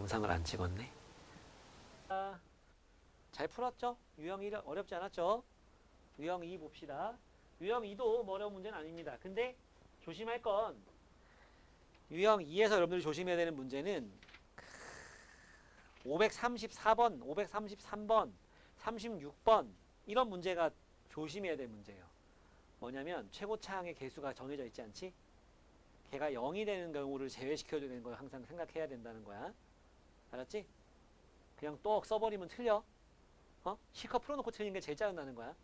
영상을 안 찍었네. 잘 풀었죠? 유형 1 어렵지 않았죠? 유형 2 봅시다. 유형 2도 뭐 어려운 문제는 아닙니다. 근데 조심할 건 유형 2에서 여러분들이 조심해야 되는 문제는 534번, 533번, 36번 이런 문제가 조심해야 될 문제예요. 뭐냐면 최고차항의 개수가 정해져 있지 않지? 걔가 0이 되는 경우를 제외시켜줘야 되는 걸 항상 생각해야 된다는 거야. 알았지? 그냥 또 써버리면 틀려. 실컷 풀어놓고 틀리는 게 제일 짜증나는 거야.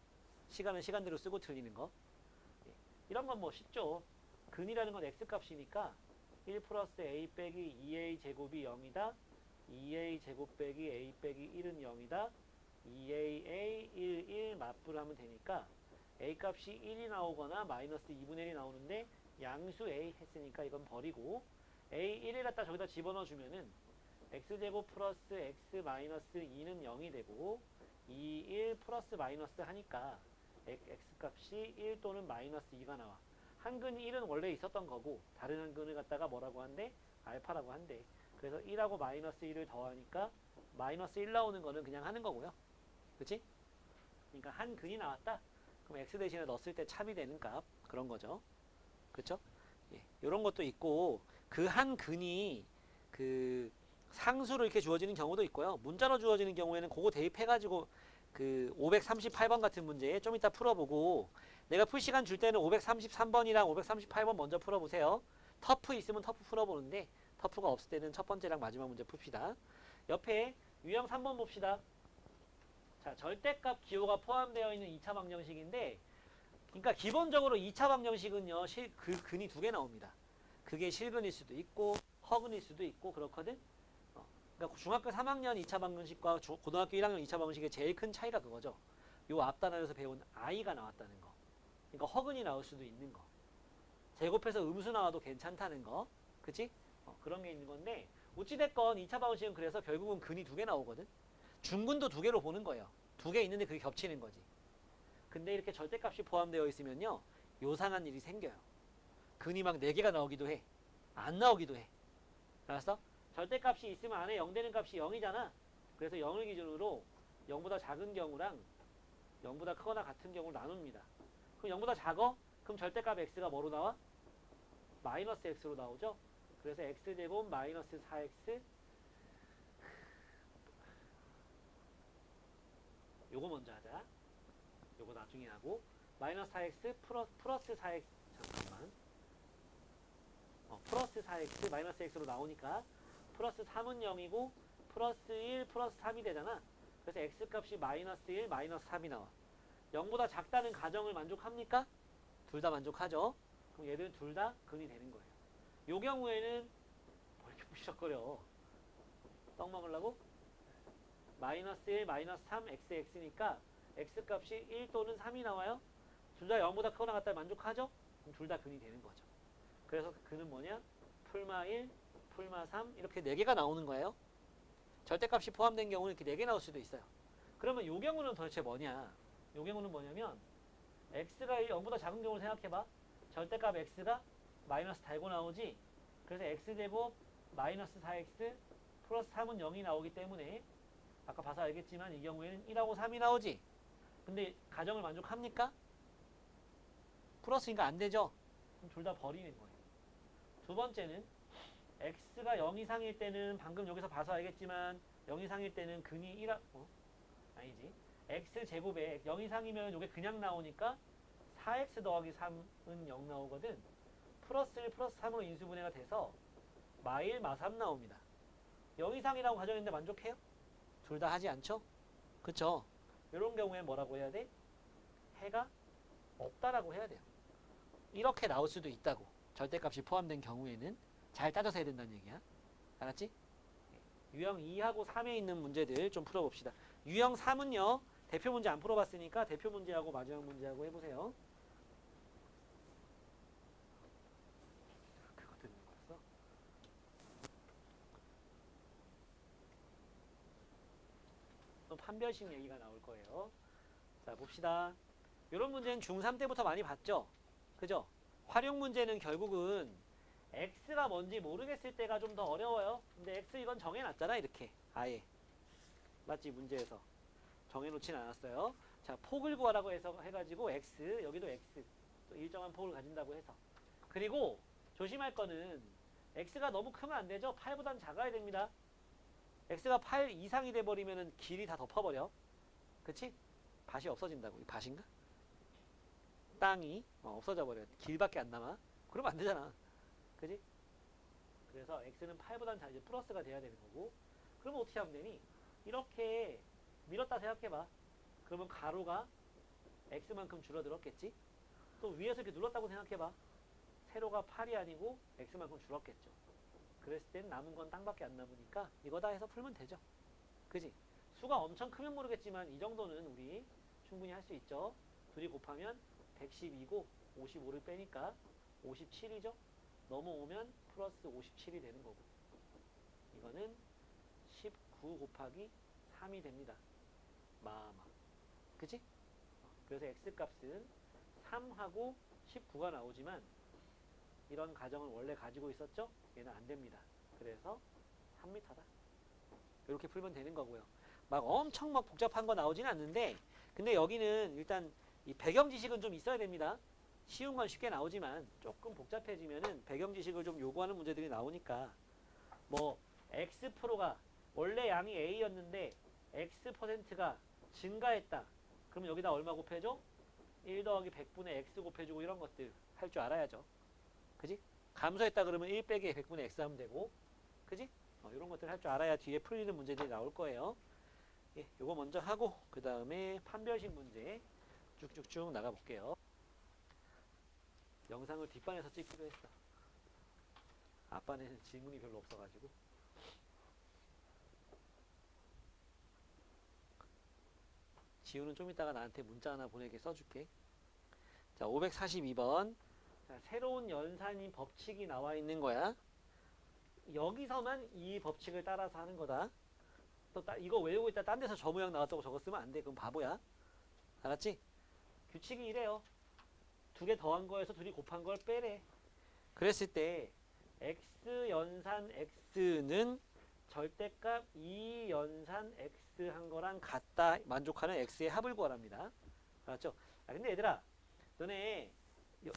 시간은 시간대로 쓰고 틀리는 거. 이런 건 뭐 쉽죠. 근이라는 건 x값이니까 1 플러스 a 빼기 2a 제곱이 0이다. 2a 제곱 빼기 a 빼기 1은 0이다. 2aa 1 맞불하면 되니까 a 값이 1이 나오거나 마이너스 2분의 1이 나오는데 양수 a 했으니까 이건 버리고 a 1을 갖다 저기다 집어넣어 주면은 x제곱 플러스 x 마이너스 2는 0이 되고 2, 1 플러스 마이너스 하니까 x값이 1 또는 마이너스 2가 나와. 한근 1은 원래 있었던 거고 다른 한근을 갖다가 뭐라고 한대? 알파라고 한대. 그래서 1하고 마이너스 1을 더하니까 마이너스 1 나오는 거는 그냥 하는 거고요. 그치? 그러니까 한근이 나왔다. 그럼 x 대신에 넣었을 때 참이 되는 값 그런 거죠. 그쵸? 예, 이런 것도 있고 그 한근이 그 상수로 이렇게 주어지는 경우도 있고요. 문자로 주어지는 경우에는 그거 대입해가지고 그 538번 같은 문제 좀 이따 풀어보고 내가 풀 시간 줄 때는 533번이랑 538번 먼저 풀어보세요. 터프 있으면 터프 풀어보는데 터프가 없을 때는 첫 번째랑 마지막 문제 풉시다. 옆에 유형 3번 봅시다. 자, 절대값 기호가 포함되어 있는 2차 방정식인데 그러니까 기본적으로 2차 방정식은요. 그 근이 두 개 나옵니다. 그게 실근일 수도 있고 허근일 수도 있고 그렇거든. 그러니까 중학교 3학년 2차 방정식과 고등학교 1학년 2차 방정식의 제일 큰 차이가 그거죠. 요 앞단원에서 배운 i가 나왔다는 거. 그러니까 허근이 나올 수도 있는 거. 제곱해서 음수 나와도 괜찮다는 거. 그치? 그런 게 있는 건데 어찌됐건 2차 방정식은 그래서 결국은 근이 두 개 나오거든. 중근도 두 개로 보는 거예요. 두 개 있는데 그게 겹치는 거지. 근데 이렇게 절대값이 포함되어 있으면요. 요상한 일이 생겨요. 근이 막 4개가 나오기도 해. 안 나오기도 해. 알았어? 절대값이 있으면 안에 0 되는 값이 0이잖아. 그래서 0을 기준으로 0보다 작은 경우랑 0보다 크거나 같은 경우를 나눕니다. 그럼 0보다 작어? 그럼 절대값 x가 뭐로 나와? 마이너스 x로 나오죠? 그래서 x제곱 마이너스 4x 요거 먼저 하자. 요거 나중에 하고 마이너스 4x 플러스 4x 잠깐만 플러스 4x 마이너스 x로 나오니까 플러스 3은 0이고 플러스 1 플러스 3이 되잖아. 그래서 x값이 마이너스 1 마이너스 3이 나와. 0보다 작다는 가정을 만족합니까? 둘 다 만족하죠. 그럼 얘들은 둘 다 근이 되는 거예요. 요 경우에는 뭐 이렇게 부시적거려. 떡 먹으려고? 마이너스 1 마이너스 3 xx니까 x값이 1 또는 3이 나와요. 둘 다 0보다 크거나 같다 만족하죠? 그럼 둘 다 근이 되는 거죠. 그래서 근은 뭐냐? 풀마 1, 풀마 3 이렇게 4개가 나오는 거예요. 절대값이 포함된 경우는 이렇게 4개 나올 수도 있어요. 그러면 요 경우는 도대체 뭐냐? 요 경우는 뭐냐면 x가 0보다 작은 경우를 생각해봐. 절대값 x가 마이너스 달고 나오지. 그래서 x제곱 마이너스 4x 플러스 3은 0이 나오기 때문에 아까 봐서 알겠지만 이 경우에는 1하고 3이 나오지. 근데 가정을 만족합니까? 플러스니까 안 되죠. 그럼 둘 다 버리는 거예요. 두 번째는 x가 0 이상일 때는 방금 여기서 봐서 알겠지만 0 이상일 때는 근이 1 아니지. x제곱에 0 이상이면 이게 그냥 나오니까 4x 더하기 3은 0 나오거든. 플러스 1 플러스 3으로 인수분해가 돼서 마1 마3 나옵니다. 0 이상이라고 가정했는데 만족해요? 둘 다 하지 않죠? 그쵸? 이런 경우에 뭐라고 해야 돼? 해가 없다라고 해야 돼요. 이렇게 나올 수도 있다고. 절대값이 포함된 경우에는 잘 따져서 해야 된다는 얘기야. 알았지? 유형 2하고 3에 있는 문제들 좀 풀어봅시다. 유형 3은요. 대표 문제 안 풀어봤으니까 대표 문제하고 마지막 문제하고 해보세요. 그거 듣는 거였어? 또 판별식 얘기가 나올 거예요. 자, 봅시다. 이런 문제는 중3 때부터 많이 봤죠? 그죠? 활용 문제는 결국은 x가 뭔지 모르겠을 때가 좀 더 어려워요. 근데 x 이건 정해놨잖아 이렇게 아예. 맞지? 문제에서 정해놓진 않았어요. 자, 폭을 구하라고 해가지고 x, 여기도 x, 또 일정한 폭을 가진다고 해서. 그리고 조심할 거는 x가 너무 크면 안 되죠. 8보단 작아야 됩니다. x가 8 이상이 돼버리면 길이 다 덮어버려. 그치? 밭이 없어진다고. 이 밭인가? 땅이 없어져 버려. 길밖에 안 남아. 그러면 안 되잖아. 그지? 그래서 x는 8보단 이제 플러스가 돼야 되는 거고. 그러면 어떻게 하면 되니? 이렇게 밀었다 생각해봐. 그러면 가로가 x만큼 줄어들었겠지? 또 위에서 이렇게 눌렀다고 생각해봐. 세로가 8이 아니고 x만큼 줄었겠죠. 그랬을 땐 남은 건 땅밖에 안 남으니까 이거다 해서 풀면 되죠. 그지? 수가 엄청 크면 모르겠지만 이 정도는 우리 충분히 할 수 있죠. 둘이 곱하면 112고 55를 빼니까 57이죠. 넘어오면 플러스 57이 되는 거고, 이거는 19 곱하기 3이 됩니다. 마마. 그치? 그래서 x값은 3하고 19가 나오지만 이런 가정을 원래 가지고 있었죠? 얘는 안 됩니다. 그래서 3m다. 이렇게 풀면 되는 거고요. 막 엄청 막 복잡한 거 나오진 않는데, 근데 여기는 일단 이 배경 지식은 좀 있어야 됩니다. 쉬운 건 쉽게 나오지만 조금 복잡해지면은 배경 지식을 좀 요구하는 문제들이 나오니까, 뭐 x%가 원래 양이 a였는데 x%가 증가했다. 그럼 여기다 얼마 곱해줘? 1 더하기 100분의 x 곱해주고 이런 것들 할 줄 알아야죠. 그지? 감소했다 그러면 1 빼기 100분의 x 하면 되고, 그지? 이런 것들 할 줄 알아야 뒤에 풀리는 문제들이 나올 거예요. 예, 요거 먼저 하고 그 다음에 판별식 문제 쭉쭉쭉 나가 볼게요. 영상을 뒷반에서 찍기로 했어. 앞반에는 질문이 별로 없어가지고. 지우는 좀 이따가 나한테 문자 하나 보내게 써줄게. 자, 542번. 자, 새로운 연산인 법칙이 나와 있는 거야. 여기서만 이 법칙을 따라서 하는 거다. 또 이거 외우고 있다 딴 데서 저 모양 나왔다고 저거 쓰면 안 돼. 그럼 바보야. 알았지? 규칙이 이래요. 두 개 더한 거에서 둘이 곱한 걸 빼래. 그랬을 때 x 연산 x는 절대값 2 연산 x 한 거랑 같다 만족하는 x의 합을 구하랍니다. 알았죠? 근데 얘들아, 너네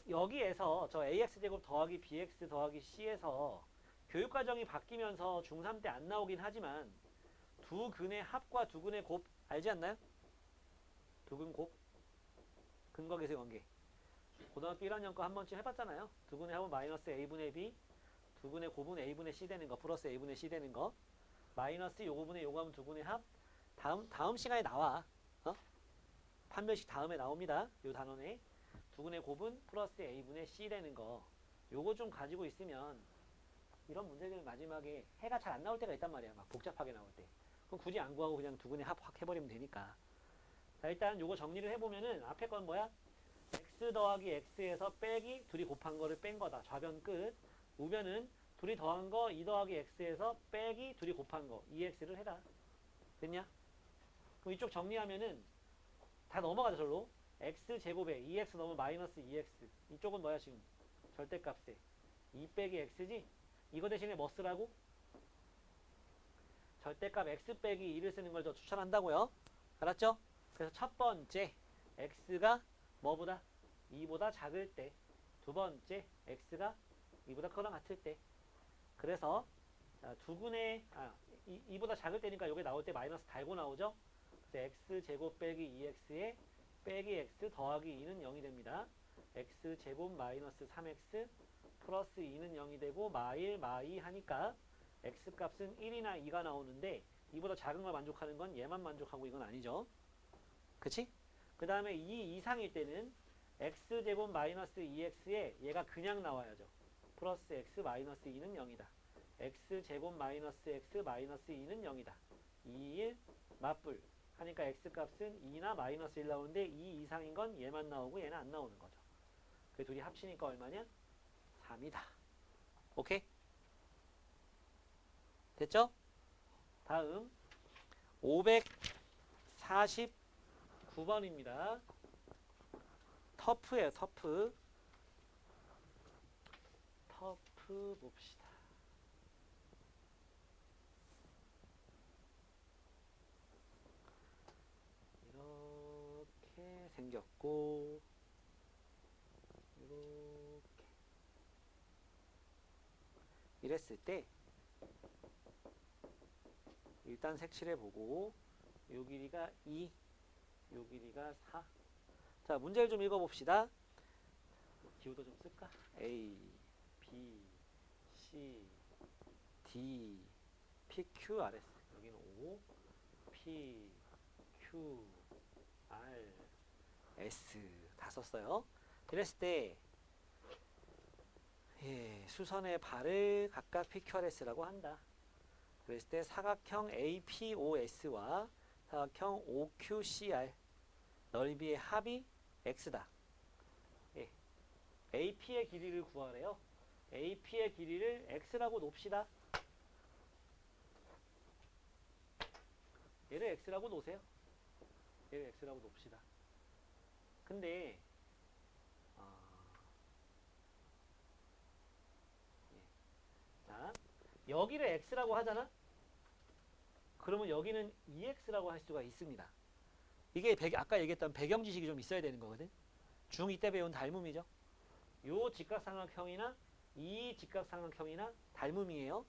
여기에서 저 ax제곱 더하기 bx 더하기 c에서 교육과정이 바뀌면서 중3 때 안 나오긴 하지만 두 근의 합과 두 근의 곱 알지 않나요? 두 근 곱 근거계수의 관계. 고등학교 1학년 거 한 번쯤 해봤잖아요. 두 근의 합은 마이너스 a분의 b, 두 근의 곱은 a분의 c 되는 거 플러스 a분의 c 되는 거, 마이너스 요거분의 요거 하면 두 근의 합. 다음 시간에 나와. 판별식 다음에 나옵니다. 요 단원에 두 근의 곱은 플러스 a분의 c 되는 거. 요거 좀 가지고 있으면 이런 문제들 마지막에 해가 잘 안 나올 때가 있단 말이야. 막 복잡하게 나올 때. 그럼 굳이 안 구하고 그냥 두 근의 합 확 해버리면 되니까. 자, 일단 요거 정리를 해보면은 앞에 건 뭐야? x 더하기 x에서 빼기 둘이 곱한 거를 뺀 거다. 좌변 끝. 우변은 둘이 더한 거 2 더하기 x에서 빼기 둘이 곱한 거 2x를 해라. 됐냐? 그럼 이쪽 정리하면은 다 넘어가자 절로. x제곱에 2x 넣으면 마이너스 2x. 이쪽은 뭐야 지금? 절대값에 2 빼기 x지? 이거 대신에 뭐 쓰라고? 절대값 x 빼기 2를 쓰는 걸 더 추천한다고요. 알았죠? 그래서 첫 번째 x가 뭐보다? 2보다 작을 때. 두 번째 x가 2보다 크거나 같을 때. 그래서 두 근의 2보다 작을 때니까 여기 나올 때 마이너스 달고 나오죠. 그래서 x제곱 빼기 2x에 빼기 x 더하기 2는 0이 됩니다. x제곱 마이너스 3x 플러스 2는 0이 되고 마이 하니까 x값은 1이나 2가 나오는데 2보다 작은 걸 만족하는 건 얘만 만족하고 이건 아니죠. 그치? 그 다음에 2 이상일 때는 x제곱 마이너스 2x에 얘가 그냥 나와야죠. 플러스 x 마이너스 2는 0이다. x제곱 마이너스 x 마이너스 2는 0이다. 2, 1 맞불 하니까 x값은 2나 마이너스 1 나오는데 2 이상인 건 얘만 나오고 얘는 안 나오는 거죠. 그 둘이 합치니까 얼마냐? 3이다. 오케이? 됐죠? 다음 549번입니다. 터프예요. 터프. F 봅시다. 이렇게 생겼고 이렇게 이랬을 때 일단 색칠해 보고 요 길이가 2, 요 길이가 4. 자, 문제를 좀 읽어 봅시다. 기호도 좀 쓸까? A, B, C, D, P, Q, R, S. 여기는 O, P, Q, R, S 다 썼어요. 이랬을 때 수선의 발을 각각 PQRS라고 한다. 그랬을 때 사각형 APOS와 사각형 OQCR 넓이의 합이 X다. AP의 길이를 구하래요. AP의 길이를 X라고 놓읍시다. 얘를 X라고 놓으세요. 얘를 X라고 놓읍시다. 근데 자, 여기를 X라고 하잖아? 그러면 여기는 EX라고 할 수가 있습니다. 이게 아까 얘기했던 배경 지식이 좀 있어야 되는 거거든. 중2 때 배운 닮음이죠. 요 직각삼각형이나 이 직각삼각형이나 닮음이에요.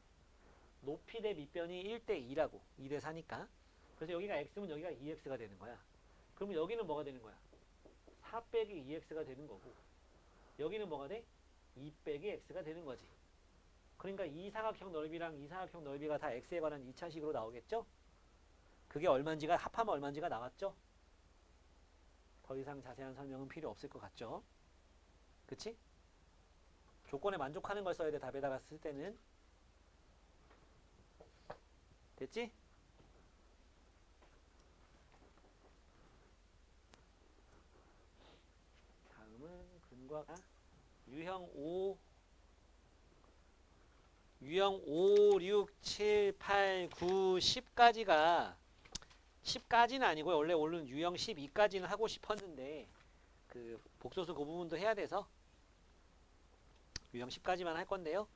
높이 대 밑변이 1대2라고. 2대4니까. 그래서 여기가 X면 여기가 EX가 되는 거야. 그러면 여기는 뭐가 되는 거야? 4 빼기 EX가 되는 거고 여기는 뭐가 돼? 2 빼기 X가 되는 거지. 그러니까 이 사각형 넓이랑 이 사각형 넓이가 다 X에 관한 2차식으로 나오겠죠? 그게 얼마인지가 합하면 얼마인지가 나왔죠? 더 이상 자세한 설명은 필요 없을 것 같죠? 그치? 조건에 만족하는 걸 써야 돼. 답에다가 쓸 때는. 됐지? 다음은 근과 유형 5 유형 5, 6, 7, 8, 9, 10까지가 10까지는 아니고 원래 오늘 유형 12까지는 하고 싶었는데 그 복소수 그 부분도 해야 돼서 유형 10까지만 할 건데요.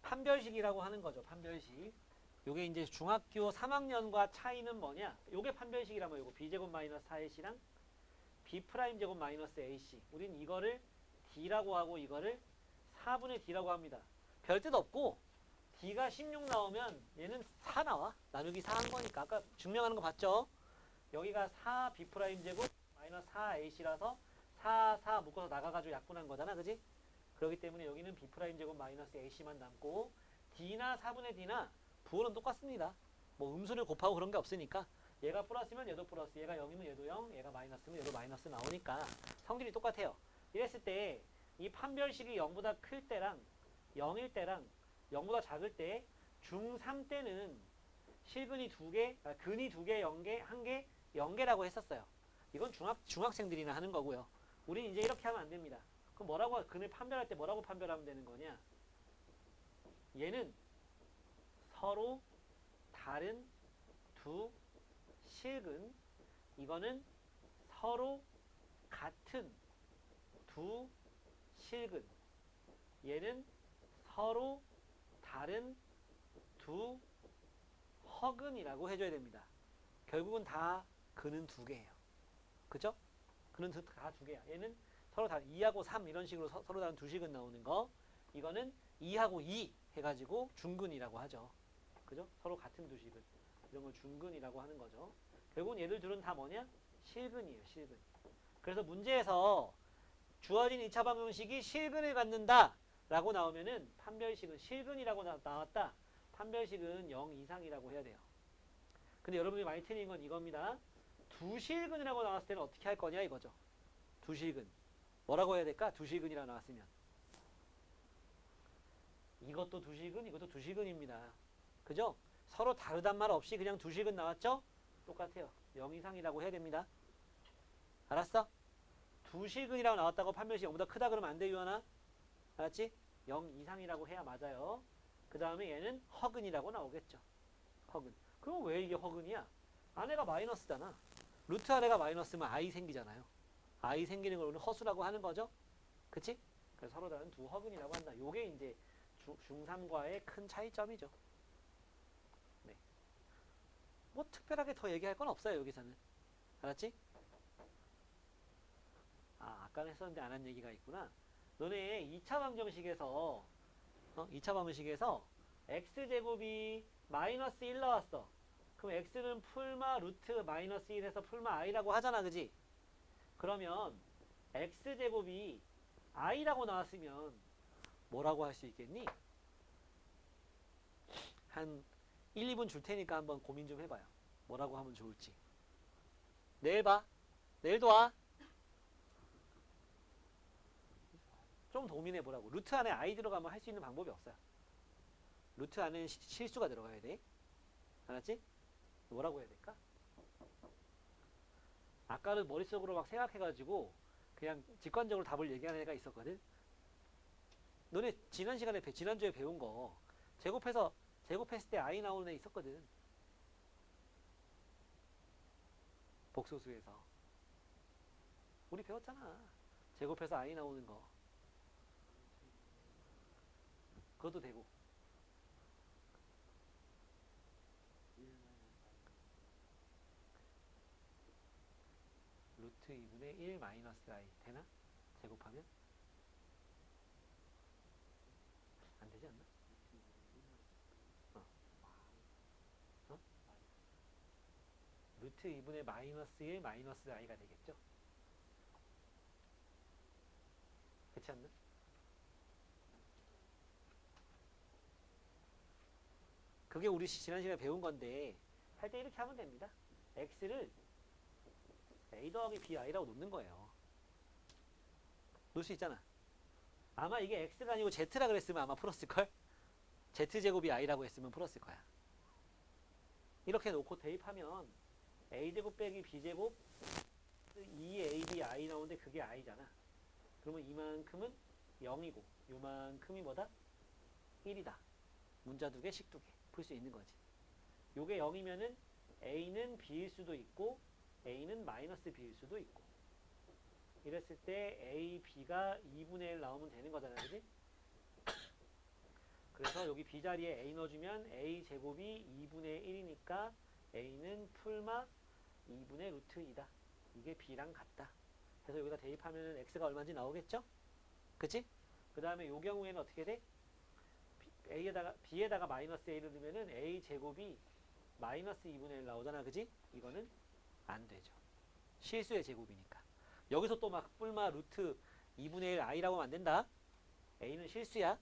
판별식이라고 하는 거죠. 판별식. 요게 이제 중학교 3학년과 차이는 뭐냐? 요게 판별식이라면 요거 b제곱 마이너스 4ac랑 b 프라임 제곱 마이너스 ac. 우린 이거를 d라고 하고 이거를 4분의 d라고 합니다. 별 뜻 없고 d가 16 나오면 얘는 4 나와. 나누기 4 한 거니까. 아까 증명하는 거 봤죠? 여기가 4 b 프라임 제곱 마이너스 4 ac라서 4, 4 묶어서 나가가지고 약분한 거잖아. 그지? 그렇기 때문에 여기는 b 프라임 제곱 마이너스 ac만 남고 d나 4분의 d나 부호는 똑같습니다. 뭐 음수를 곱하고 그런 게 없으니까 얘가 플러스면 얘도 플러스, 얘가 0이면 얘도 0, 얘가 마이너스면 얘도 마이너스 나오니까 성질이 똑같아요. 이랬을 때 이 판별식이 0보다 클 때랑 0일 때랑 0보다 작을 때 중3 때는 실근이 2개, 근이 2개, 0개, 1개, 0개라고 했었어요. 이건 중학생들이나 하는 거고요. 우린 이제 이렇게 하면 안 됩니다. 그럼 뭐라고, 근을 판별할 때 뭐라고 판별하면 되는 거냐? 얘는 서로 다른 두 실근, 이거는 서로 같은 두 실근, 얘는 서로 다른 두 허근이라고 해줘야 됩니다. 결국은 다 근은 2개예요. 그죠? 근은 다 2개야. 얘는 서로 다른 2하고 3 이런 식으로 서로 다른 두 실근 나오는 거, 이거는 2하고 2 해가지고 중근이라고 하죠. 그죠? 서로 같은 두 실근. 이런 걸 중근이라고 하는 거죠. 결국은 얘들 둘은 다 뭐냐? 실근이에요. 실근. 그래서 문제에서 주어진 2차 방정식이 실근을 갖는다 라고 나오면은 판별식은 실근이라고 나왔다. 판별식은 0 이상이라고 해야 돼요. 근데 여러분이 많이 틀린 건 이겁니다. 두 실근이라고 나왔을 때는 어떻게 할 거냐 이거죠. 두 실근. 뭐라고 해야 될까? 두 실근이라고 나왔으면. 이것도 두 실근, 이것도 두 실근입니다. 그죠? 서로 다르단 말 없이 그냥 두 실근 나왔죠? 똑같아요. 0 이상이라고 해야 됩니다. 알았어? 두 실근이라고 나왔다고 판별식 0보다 크다 그러면 안 돼, 유한아. 알았지? 0 이상이라고 해야 맞아요. 그 다음에 얘는 허근이라고 나오겠죠. 허근. 그럼 왜 이게 허근이야? 아내가 마이너스잖아. 루트 아래가 마이너스면 i 생기잖아요. i 생기는 걸 우리는 허수라고 하는 거죠. 그치? 그래서 서로 다른 두 허근이라고 한다. 요게 이제 중3과의 큰 차이점이죠. 네. 뭐 특별하게 더 얘기할 건 없어요, 여기서는. 알았지? 아까는 했었는데 안 한 얘기가 있구나. 너네 2차 방정식에서 2차 방정식에서 x제곱이 마이너스 1 나왔어. 그럼 x는 풀마 루트 마이너스 1에서 풀마 i라고 하잖아, 그지? 그러면 x제곱이 i라고 나왔으면 뭐라고 할 수 있겠니? 한 1, 2분 줄 테니까 한번 고민 좀 해봐요. 뭐라고 하면 좋을지. 내일 봐. 내일도 와. 좀 고민해 보라고. 루트 안에 i 들어가면 할 수 있는 방법이 없어요. 루트 안에는 실수가 들어가야 돼. 알았지? 뭐라고 해야 될까? 아까는 머릿속으로 막 생각해가지고 그냥 직관적으로 답을 얘기하는 애가 있었거든. 너네 지난주에 배운 거 제곱했을 때 i 나오는 애 있었거든. 복소수에서 우리 배웠잖아. 제곱해서 i 나오는 거. 그것도 되고. 루트 2분의 1 마이너스 i 되나? 제곱하면? 안 되지 않나? 어. 어? 루트 2분의 마이너스 1 마이너스 i가 되겠죠? 그렇지 않나? 그게 우리 지난 시간에 배운 건데 할 때 이렇게 하면 됩니다. x를 a 더하기 bi라고 놓는 거예요. 놓을 수 있잖아. 아마 이게 x가 아니고 z라 그랬으면 아마 풀었을걸? z제곱이 i라고 했으면 풀었을 거야. 이렇게 놓고 대입하면 a제곱 빼기 b제곱 2ab i 나오는데 그게 i잖아. 그러면 이만큼은 0이고 요만큼이 뭐다? 1이다. 문자 두 개, 식 두 개. 풀 수 있는 거지. 요게 0이면은 a는 b일 수도 있고 a는 마이너스 b일 수도 있고 이랬을 때 a, b가 2분의 1 나오면 되는 거잖아, 그지? 그래서 여기 b 자리에 a 넣어주면 a 제곱이 2분의 1이니까 a는 풀마 2분의 루트 2다. 이게 b랑 같다. 그래서 여기다 대입하면 x가 얼마인지 나오겠죠? 그치? 그 다음에 요 경우에는 어떻게 돼? b에다가 마이너스 a를 넣으면은 a 제곱이 마이너스 2분의 1 나오잖아, 그지? 이거는 안 되죠. 실수의 제곱이니까. 여기서 또 막 뿔마 루트 2분의 1 i라고 하면 안 된다. a는 실수야.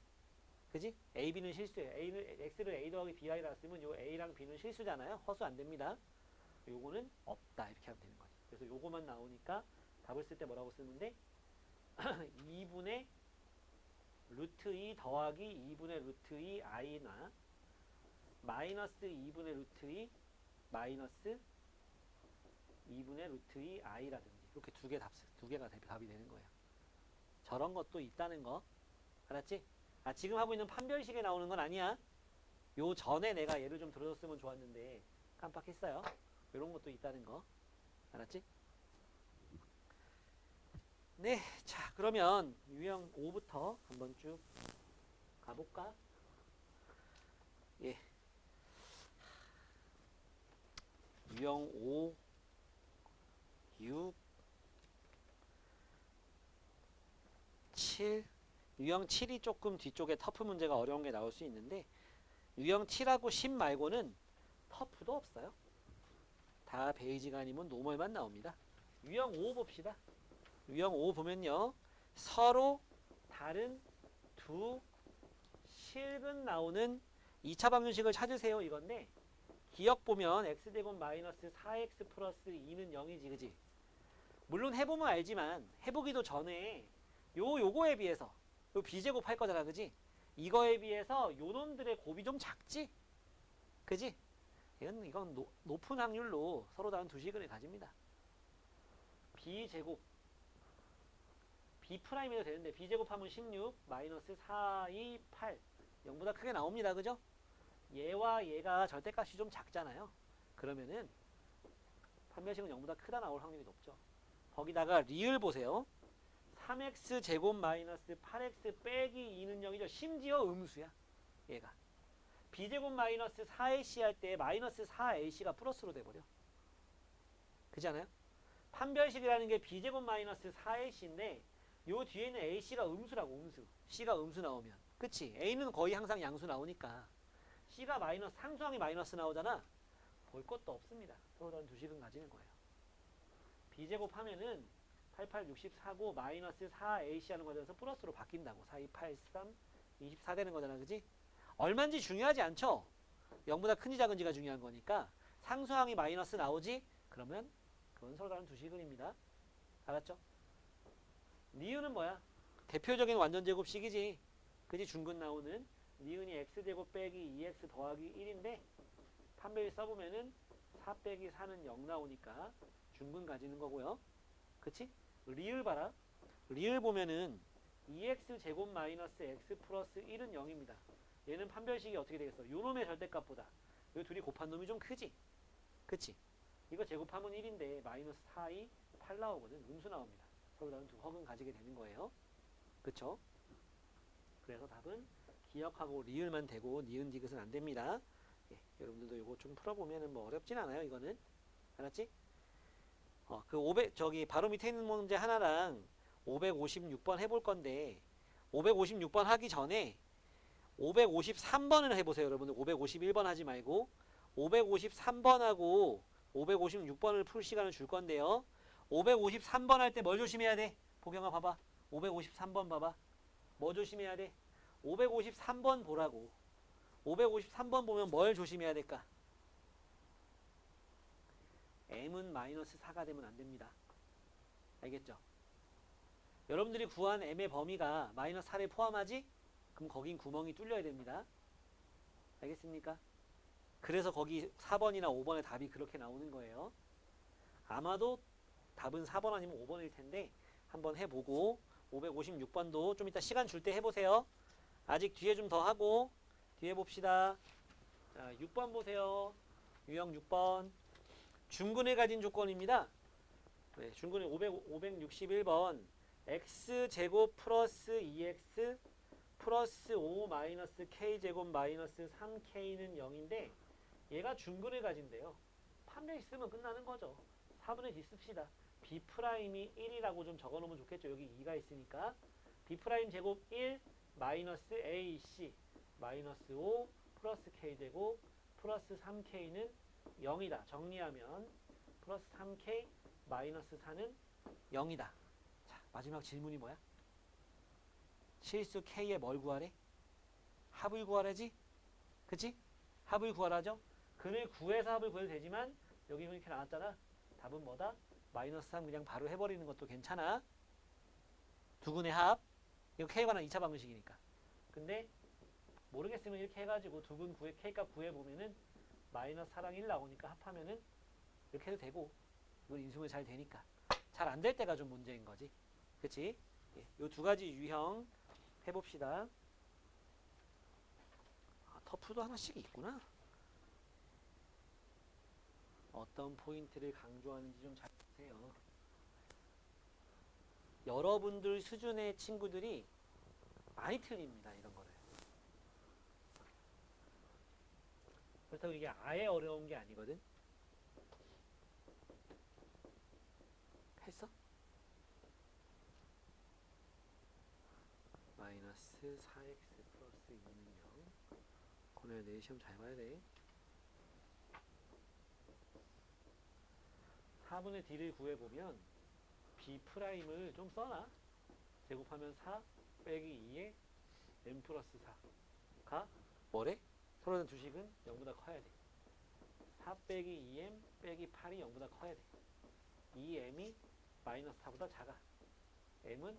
그지? a, b는 실수예요. x를 a 더하기 bi라 쓰면 요 a랑 b는 실수잖아요. 허수 안 됩니다. 요거는 없다. 이렇게 하면 되는 거지. 그래서 요거만 나오니까 답을 쓸 때 뭐라고 쓰면 돼? 2분의 루트 2 더하기 2분의 루트 2 i나 마이너스 2분의 루트 2 마이너스 2분의 루트 2 i라든지 이렇게 두 개가 답이 되는 거예요. 저런 것도 있다는 거 알았지? 지금 하고 있는 판별식에 나오는 건 아니야. 요 전에 내가 예를 좀 들어줬으면 좋았는데 깜빡했어요. 이런 것도 있다는 거 알았지? 네, 자 그러면 유형 5부터 한번 쭉 가볼까? 예, 유형 5, 6, 7, 유형 7이 조금 뒤쪽에 터프 문제가 어려운 게 나올 수 있는데 유형 7하고 10 말고는 터프도 없어요. 다 베이지가 아니면 노멀만 나옵니다. 유형 5 봅시다. 유형 5 보면요. 서로 다른 두 실근 나오는 2차 방정식을 찾으세요. 이건데 기억 보면 x제곱 마이너스 4x 플러스 2는 0이지. 그지? 물론 해보면 알지만 해보기도 전에 요거에 비해서 요 b제곱 할 거잖아. 그지? 이거에 비해서 요 놈들의 곱이 좀 작지? 그지? 이건 높은 확률로 서로 다른 두 실근을 가집니다. b제곱 b'이도 되는데 b제곱하면 16 마이너스 4, 2, 8 0보다 크게 나옵니다. 그죠? 얘와 얘가 절대값이 좀 작잖아요. 그러면은 판별식은 0보다 크다 나올 확률이 높죠. 거기다가 리을 보세요. 3x 제곱 마이너스 8x 빼기 2는 0이죠. 심지어 음수야. 얘가. b제곱 마이너스 4ac 할 때 마이너스 4ac가 플러스로 돼버려. 그렇지 않아요? 판별식이라는 게 b제곱 마이너스 4ac인데 요 뒤에는 ac가 음수라고. 음수. c가 음수 나오면. 그치? a는 거의 항상 양수 나오니까 c가 마이너스, 상수항이 마이너스 나오잖아. 볼 것도 없습니다. 서로 다른 두 식은 가지는 거예요. b제곱 하면은 88, 64고 마이너스 4ac 하는 거에서 플러스로 바뀐다고. 4, 2, 8, 3, 24 되는 거잖아. 그지? 얼마인지 중요하지 않죠? 0보다 큰지 작은지가 중요한 거니까 상수항이 마이너스 나오지? 그러면 그건 서로 다른 두 식은입니다. 알았죠? 니은은 뭐야? 대표적인 완전제곱식이지. 그지? 중근 나오는 니은이 x제곱 빼기 2x 더하기 1인데 판별식 써보면은 4 빼기 4는 0 나오니까 중근 가지는 거고요. 그치? 리을 봐라. 리을 보면은 2x 제곱 마이너스 x 플러스 1은 0입니다. 얘는 판별식이 어떻게 되겠어? 요 놈의 절대값보다 요 둘이 곱한 놈이 좀 크지? 그치? 이거 제곱하면 1인데 마이너스 4, 2, 8 나오거든. 음수 나옵니다. 서로 다른 두 허근 가지게 되는 거예요. 그쵸? 그래서 답은 기억하고 리을만 되고 니은 디귿은 안 됩니다. 예, 여러분들도 이거 좀 풀어보면은 뭐 어렵진 않아요. 이거는. 알았지? 그 500, 바로 밑에 있는 문제 하나랑 556번 해볼 건데 556번 하기 전에 553번을 해보세요. 여러분들 551번 하지 말고 553번하고 556번을 풀 시간을 줄 건데요. 553번 할 때 뭘 조심해야 돼? 보경아 봐봐. 553번 봐봐. 뭐 조심해야 돼? 553번 보라고. 553번 보면 뭘 조심해야 될까? m은 마이너스 4가 되면 안 됩니다. 알겠죠? 여러분들이 구한 m의 범위가 마이너스 4를 포함하지? 그럼 거긴 구멍이 뚫려야 됩니다. 알겠습니까? 그래서 거기 4번이나 5번의 답이 그렇게 나오는 거예요. 아마도 답은 4번 아니면 5번일 텐데 한번 해보고 556번도 좀 이따 시간 줄 때 해보세요. 아직 뒤에 좀 더 하고 뒤에 봅시다. 자, 6번 보세요. 유형 6번. 중근을 가진 조건입니다. 네, 중근은 561번 x제곱 플러스 2x 플러스 5 마이너스 k제곱 마이너스 3k는 0인데 얘가 중근을 가진대요. 판별식 쓰면 끝나는 거죠. 4분의 d 씁시다. b'이 1이라고 좀 적어놓으면 좋겠죠. 여기 2가 있으니까 b' 제곱 1 마이너스 ac 마이너스 5 플러스 k제곱 플러스 3k는 0이다. 정리하면 플러스 3k 마이너스 4는 0이다. 자, 마지막 질문이 뭐야? 실수 k에 뭘 구하래? 합을 구하라지? 그치? 합을 구하라죠? 근을 구해서 합을 구해도 되지만 여기 이렇게 나왔잖아. 답은 뭐다? 마이너스 3 그냥 바로 해버리는 것도 괜찮아. 두 근의 합. 이거 k에 관한 2차 방정식이니까. 근데 모르겠으면 이렇게 해가지고 두 근 구해 k값 구해보면은 마이너스 4랑 1 나오니까 합하면은 이렇게 해도 되고 이건 인수분해 잘 되니까 잘 안 될 때가 좀 문제인 거지. 그치? 예, 요 두 가지 유형 해봅시다. 터프도 하나씩 있구나. 어떤 포인트를 강조하는지 좀 잘 보세요. 여러분들 수준의 친구들이 많이 틀립니다. 이런 거를. 그렇다고 이게 아예 어려운 게 아니거든. 했어? 마이너스 4x 플러스 2는 0. 고뇌 내일 시험 잘 봐야 돼. 4분의 d를 구해보면 b'을 좀 써놔. 제곱하면 4 빼기 2에 m 플러스 4가 뭐래? 서로 다른 주식은 0보다 커야 돼. 4 빼기 2m 빼기 8이 0보다 커야 돼. 이 m이 마이너스 4보다 작아. m은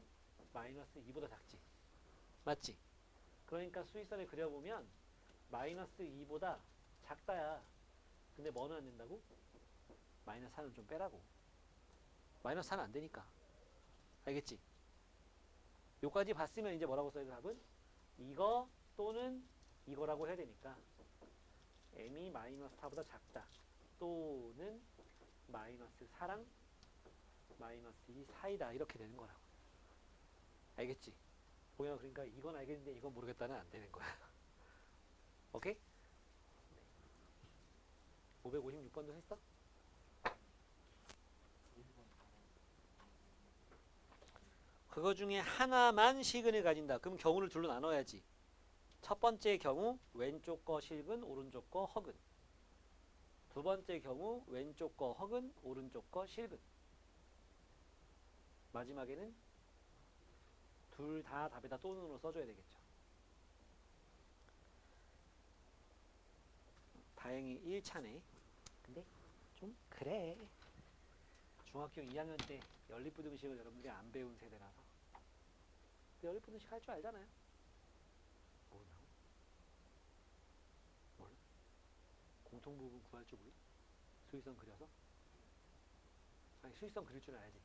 마이너스 2보다 작지. 맞지? 그러니까 수위선을 그려보면 마이너스 2보다 작다야. 근데 뭐는 안 된다고? 마이너스 4는 좀 빼라고. 마이너스 4는 안 되니까. 알겠지? 요까지 봤으면 이제 뭐라고 써야 돼, 답은? 이거 또는 이거라고 해야 되니까 m이 마이너스 4보다 작다. 또는 마이너스 4랑 마이너스 2 사이다. 이렇게 되는 거라고. 알겠지? 보면 그러니까 이건 알겠는데 이건 모르겠다는 안 되는 거야. 오케이? 556번도 했어? 그거 중에 하나만 실근을 가진다. 그럼 경우를 둘로 나눠야지. 첫 번째 경우 왼쪽 거 실근, 오른쪽 거 허근. 두 번째 경우 왼쪽 거 허근, 오른쪽 거 실근. 마지막에는 둘 다 답에다 또는으로 써줘야 되겠죠. 다행히 1차네. 근데 좀 그래. 중학교 2학년 때 연립부등식을 여러분들이 안 배운 세대라서. 연립부등식 할 줄 알잖아요. 뭐냐? 몰라? 공통부분 구할 줄 몰라? 수위선 그려서? 아니 수위선 그릴 줄 알지.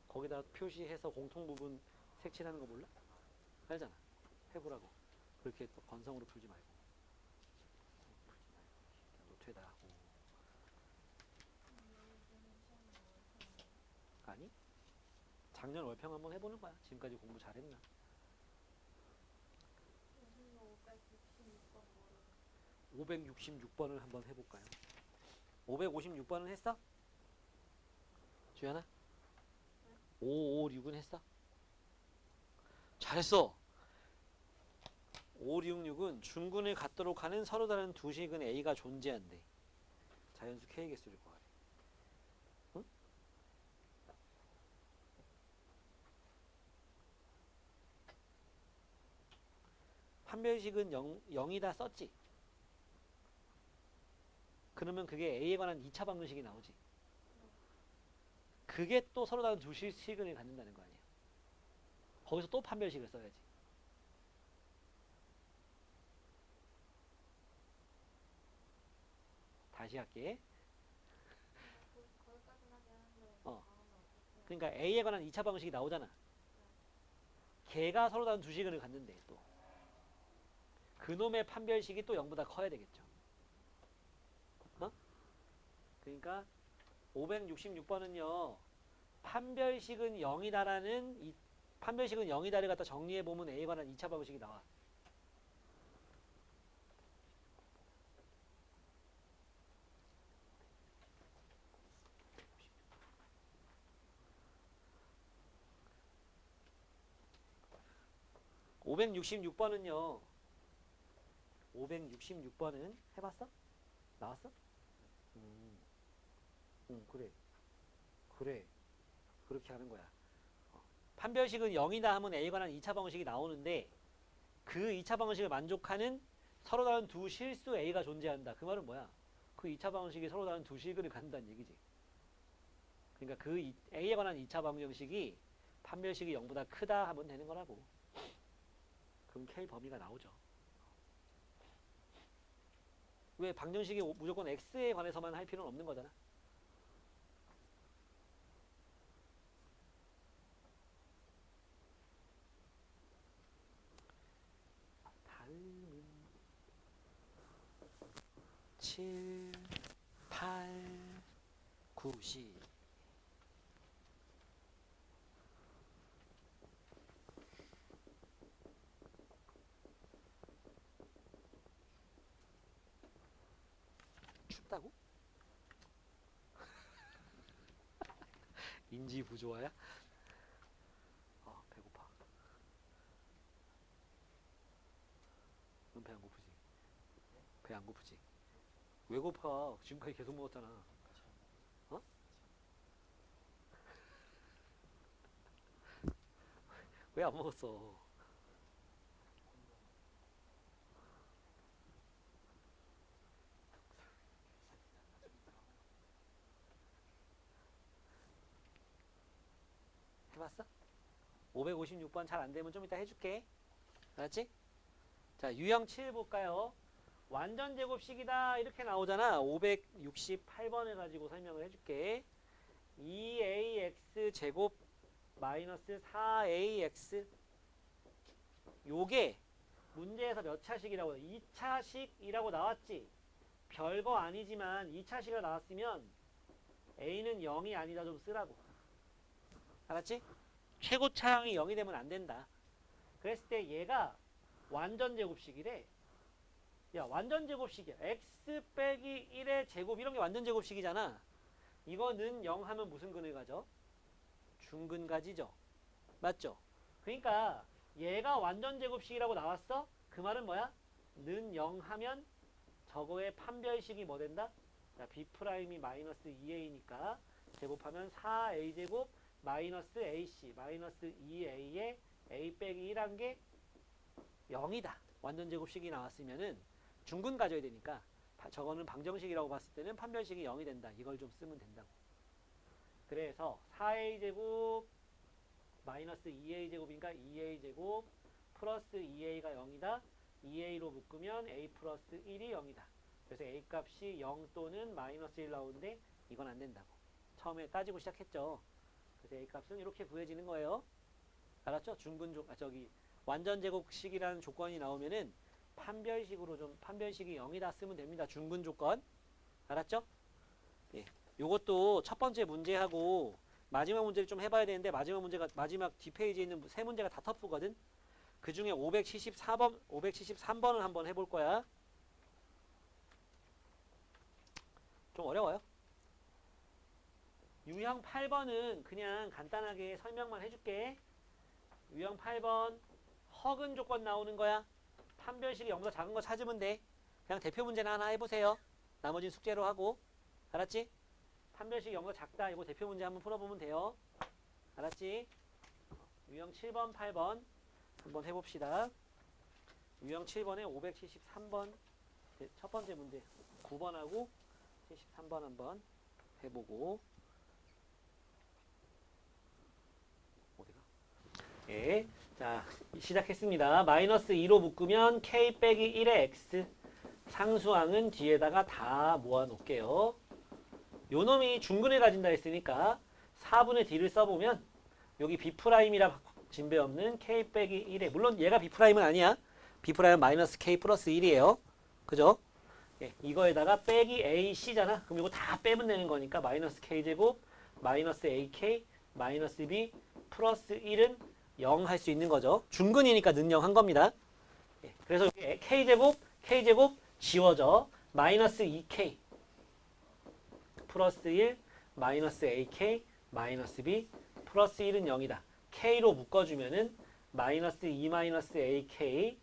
거기다 표시해서 공통부분 색칠하는 거 몰라? 알잖아. 해보라고. 그렇게 또 건성으로 풀지 말고. 노트에다 하고. 아니? 작년 월평 한번 해보는 거야. 지금까지 공부 잘했나? 566번을 한번 해볼까요? 556번은 했어? 주연아? 556은 했어? 잘했어. 566은 중근을 갖도록 하는 서로 다른 두 식은 A가 존재한대. 자연수 K 개수를 구하래. 응? 판별식은 0이다 썼지? 그러면 그게 A에 관한 2차 방정식이 나오지. 그게 또 서로 다른 두 식을 갖는다는 거 아니야. 거기서 또 판별식을 써야지. 다시 할게. 그러니까 A에 관한 2차 방정식이 나오잖아. 걔가 서로 다른 두 식을 갖는데 또. 그놈의 판별식이 또 0보다 커야 되겠죠. 그러니까 566번은요. 판별식은 0이다라는 판별식은 0이다를 갖다 정리해보면 A에 관한 2차 방정식이 나와. (566번은요) 566번은 해봤어? 나왔어? 그래. 그래. 그렇게 하는 거야. 판별식은 0이다 하면 A에 관한 2차 방정식이 나오는데 그 2차 방정식을 만족하는 서로 다른 두 실수 A가 존재한다. 그 말은 뭐야? 그 2차 방정식이 서로 다른 두 실근을 갖는다는 얘기지. 그러니까 그 A에 관한 2차 방정식이 판별식이 0보다 크다 하면 되는 거라고. 그럼 K 범위가 나오죠. 왜 방정식이 무조건 X에 관해서만 할 필요는 없는 거잖아. 다음은 7, 8, 9, 10. 춥다고? 인지 부조화야? 배고파. 넌 배 안 고프지? 배 안 고프지? 왜 고파? 지금까지 계속 먹었잖아. 어? 왜 안 먹었어? 해봤어? 556번 잘 안되면 좀 이따 해줄게. 알았지? 자, 유형 7 볼까요? 완전 제곱식이다 이렇게 나오잖아. 568번을 가지고 설명을 해줄게. 2ax 제곱 마이너스 4ax 요게 문제에서 몇 차식이라고 2차식이라고 나왔지. 별거 아니지만 2차식이 나왔으면 a는 0이 아니다 좀 쓰라고. 알았지? 최고차항이 0이 되면 안 된다. 그랬을 때 얘가 완전 제곱식이래. 야, 완전 제곱식이야. x 빼기 1의 제곱 이런 게 완전 제곱식이잖아. 이거는 0 하면 무슨 근을 가져? 중근 가지죠. 맞죠? 그러니까 얘가 완전 제곱식이라고 나왔어? 그 말은 뭐야? 는 0 하면 저거의 판별식이 뭐 된다? 자, b'이 마이너스 2a니까 제곱하면 4a 제곱 마이너스 ac 마이너스 2a에 a 빼기 1한 게 0이다. 완전 제곱식이 나왔으면은 중근 가져야 되니까 저거는 방정식이라고 봤을 때는 판별식이 0이 된다. 이걸 좀 쓰면 된다고. 그래서 4a 제곱 마이너스 2a 제곱이니까 2a 제곱 플러스 2a가 0이다. 2a로 묶으면 a 플러스 1이 0이다. 그래서 a 값이 0 또는 마이너스 1 나오는데 이건 안 된다고. 처음에 따지고 시작했죠. 그래서 a 값은 이렇게 구해지는 거예요. 알았죠? 완전 제곱식이라는 조건이 나오면은 판별식으로 좀 판별식이 0이다 쓰면 됩니다. 중근 조건. 알았죠? 예. 요것도 첫 번째 문제하고 마지막 문제를 좀 해봐야 되는데 마지막 뒷페이지에 있는 세 문제가 다 터프거든. 그 중에 573번을 한번 해볼 거야. 좀 어려워요. 유형 8번은 그냥 간단하게 설명만 해줄게. 유형 8번 허근 조건 나오는 거야. 판별식이 0보다 작은 거 찾으면 돼. 그냥 대표 문제나 하나 해보세요. 나머지는 숙제로 하고. 알았지? 판별식이 0보다 작다. 이거 대표 문제 한번 풀어보면 돼요. 알았지? 유형 7번, 8번 한번 해봅시다. 유형 7번에 573번 첫 번째 문제 9번하고 73번 한번 해보고. 어디가? 예. 자, 시작했습니다. 마이너스 2로 묶으면 k 빼기 1의 x 상수항은 뒤에다가 다 모아놓을게요. 요 놈이 중근을 가진다 했으니까 4분의 d를 써보면 여기 b'이라 진배 없는 k 빼기 1에 물론 얘가 b'은 아니야. b'은 마이너스 k 플러스 1이에요. 그죠? 예, 이거에다가 빼기 ac잖아. 그럼 이거 다 빼면 되는 거니까 마이너스 k제곱 마이너스 ak 마이너스 b 플러스 1은 0 할 수 있는 거죠. 중근이니까 는 0 한 겁니다. 예, 그래서 여기 k제곱 지워져. 마이너스 2k 플러스 1 마이너스 ak 마이너스 b 플러스 1은 0이다. k로 묶어주면은 마이너스 2 마이너스 ak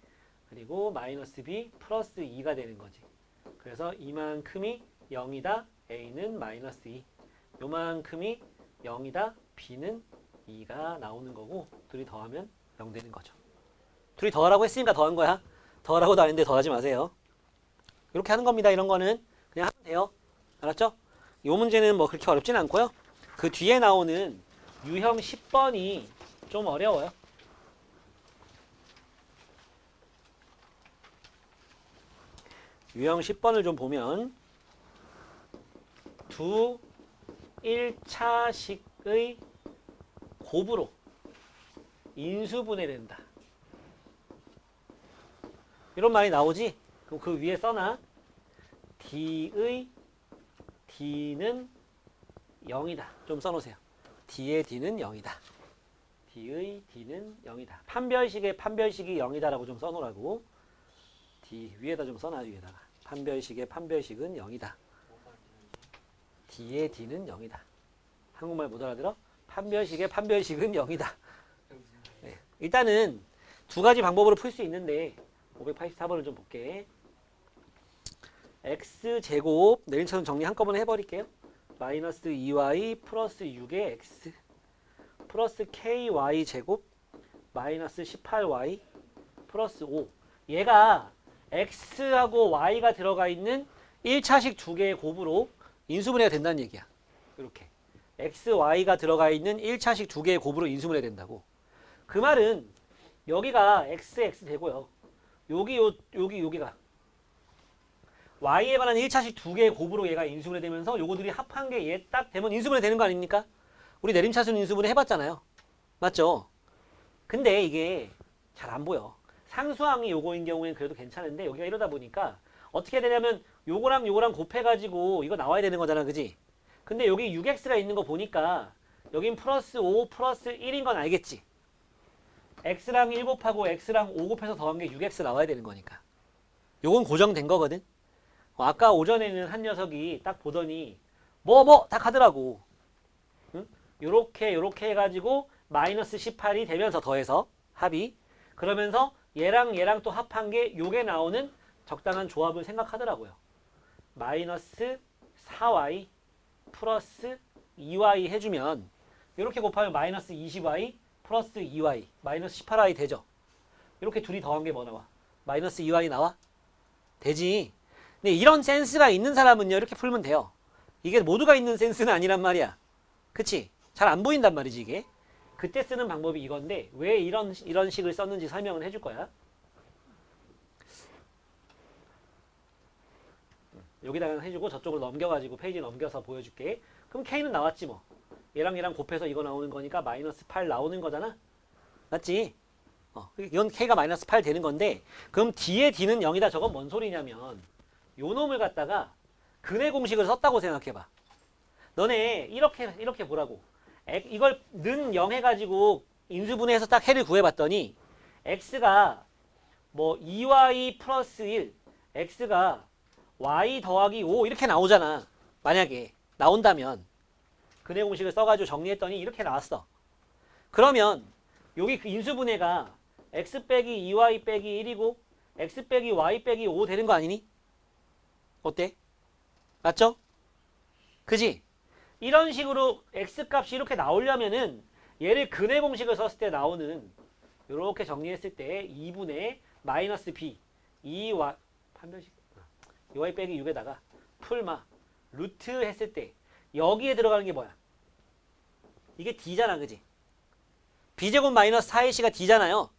그리고 마이너스 b 플러스 2가 되는 거지. 그래서 이만큼이 0이다. a는 마이너스 2. 요만큼이 0이다. b는 2가 나오는 거고 둘이 더하면 0 되는 거죠. 둘이 더하라고 했으니까 더한 거야. 더하라고도 아닌데 더하지 마세요. 이렇게 하는 겁니다. 이런 거는 그냥 하면 돼요. 알았죠? 이 문제는 뭐 그렇게 어렵진 않고요. 그 뒤에 나오는 유형 10번이 좀 어려워요. 유형 10번을 좀 보면 두 1차식의 곱으로 인수분해된다. 이런 말이 나오지? 그럼 그 위에 써놔. D의 D는 0이다. 좀 써놓으세요. D의 D는 0이다. D의 D는 0이다. 판별식의 판별식이 0이다라고 좀 써놓으라고. D 위에다 좀 써놔. 위에다가. 판별식의 판별식은 0이다. D의 D는 0이다. 한국말 못 알아들어? 판별식의 판별식은 0이다. 네. 일단은 두 가지 방법으로 풀 수 있는데 584번을 좀 볼게. x제곱 내일처럼 정리 한꺼번에 해버릴게요. 마이너스 2y 플러스 6의 x 플러스 ky제곱 마이너스 18y 플러스 5. 얘가 x하고 y가 들어가 있는 1차식 두 개의 곱으로 인수분해가 된다는 얘기야. 이렇게 x, y가 들어가 있는 1차식 두 개의 곱으로 인수분해 된다고. 그 말은 여기가 x 되고요. 여기가 y에 관한 1차식 두 개의 곱으로 얘가 인수분해 되면서 요거들이 합한 게 얘 딱 되면 인수분해 되는 거 아닙니까? 우리 내림차순 인수분해 해봤잖아요. 맞죠? 근데 이게 잘 안 보여. 상수항이 요거인 경우에는 그래도 괜찮은데 여기가 이러다 보니까 어떻게 되냐면 요거랑 곱해가지고 이거 나와야 되는 거잖아. 그지? 근데 여기 6x가 있는 거 보니까 여긴 플러스 5 플러스 1인 건 알겠지? x랑 1 곱하고 x랑 5 곱해서 더한 게 6x 나와야 되는 거니까. 요건 고정된 거거든. 아까 오전에는 한 녀석이 딱 보더니 딱 하더라고. 응? 요렇게 해가지고 마이너스 18이 되면서 더해서 합이. 그러면서 얘랑 또 합한 게 요게 나오는 적당한 조합을 생각하더라고요. 마이너스 4y 플러스 2y 해주면 이렇게 곱하면 마이너스 20y 플러스 2y 마이너스 18y 되죠. 이렇게 둘이 더한 게 뭐 나와? 마이너스 2y 나와? 되지. 근데 이런 센스가 있는 사람은요 이렇게 풀면 돼요. 이게 모두가 있는 센스는 아니란 말이야. 그치? 잘 안 보인단 말이지 이게. 그때 쓰는 방법이 이건데 왜 이런 식을 썼는지 설명을 해줄 거야. 여기다가 해주고 저쪽으로 넘겨가지고 페이지 넘겨서 보여줄게. 그럼 K는 나왔지 뭐. 얘랑 곱해서 이거 나오는 거니까 마이너스 8 나오는 거잖아. 맞지? 이건 K가 마이너스 8 되는 건데 그럼 D의 D는 0이다. 저건 뭔 소리냐면 요 놈을 갖다가 근의 공식을 썼다고 생각해봐. 너네 이렇게 보라고. 이걸 는 0 해가지고 인수분해해서 딱 해를 구해봤더니 x가 뭐 2y 플러스 1 x가 y 더하기 5 이렇게 나오잖아. 만약에 나온다면 근의 공식을 써가지고 정리했더니 이렇게 나왔어. 그러면 여기 그 인수분해가 x 빼기 2y 빼기 1이고 x 빼기 y 빼기 5 되는 거 아니니? 어때? 맞죠? 그지? 이런 식으로 x값이 이렇게 나오려면은 얘를 근의 공식을 썼을 때 나오는 이렇게 정리했을 때 2분의 마이너스 b 2y 판별식 2y 빼기 6에다가 풀마 루트 했을 때 여기에 들어가는 게 뭐야? 이게 d잖아. 그지? b제곱 마이너스 4ac가 d잖아요.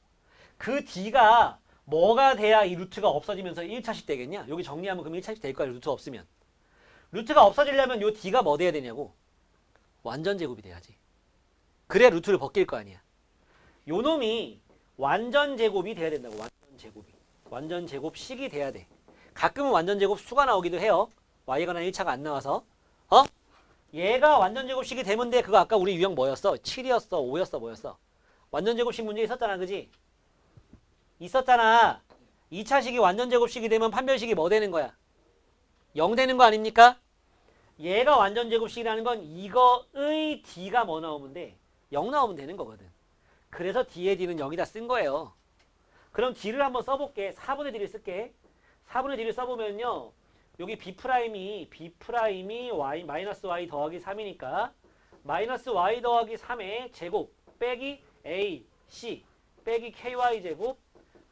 그 d가 뭐가 돼야 이 루트가 없어지면서 1차식 되겠냐? 여기 정리하면 그럼 1차식 될 거야. 루트 없으면. 루트가 없어지려면 요 d가 뭐 돼야 되냐고. 완전 제곱이 돼야지. 그래야 루트를 벗길 거 아니야. 요 놈이 완전 제곱이 돼야 된다고. 완전 제곱이. 완전 제곱식이 돼야 돼. 가끔은 완전 제곱 수가 나오기도 해요. y에 관한 1차가 안 나와서. 얘가 완전 제곱식이 되면 돼. 그거 아까 우리 유형 뭐였어? 7이었어? 5였어? 뭐였어? 완전 제곱식 문제 있었잖아. 그지? 있었잖아. 2차식이 완전 제곱식이 되면 판별식이 뭐 되는 거야? 0 되는 거 아닙니까? 얘가 완전 제곱식이라는 건 이거의 d가 뭐 나오면 돼? 0 나오면 되는 거거든. 그래서 d의 d는 0이다 쓴 거예요. 그럼 d를 한번 써볼게. 4분의 d를 쓸게. 4분의 d를 써보면요. 여기 b'이 y 마이너스 y 더하기 3이니까 마이너스 y 더하기 3의 제곱 빼기 a c 빼기 ky 제곱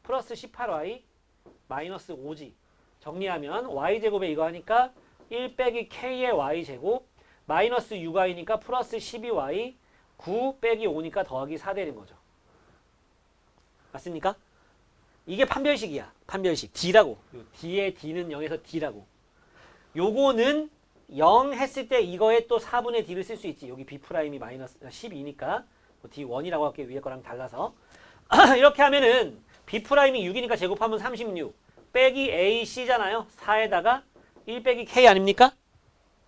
플러스 18y 마이너스 5지. 정리하면 y제곱에 이거 하니까 1 빼기 k의 y제곱 마이너스 6y니까 플러스 12y 9 빼기 5니까 더하기 4 되는 거죠. 맞습니까? 이게 판별식이야. 판별식. d라고. d의 d는 0에서 d라고. 요거는 0 했을 때 이거에 또 4분의 d를 쓸 수 있지. 여기 b'이 마이너스 12니까 d1이라고 할게. 위에 거랑 달라서. 이렇게 하면은 b'이 6이니까 제곱하면 36 빼기 ac잖아요. 4에다가 1 빼기 k 아닙니까?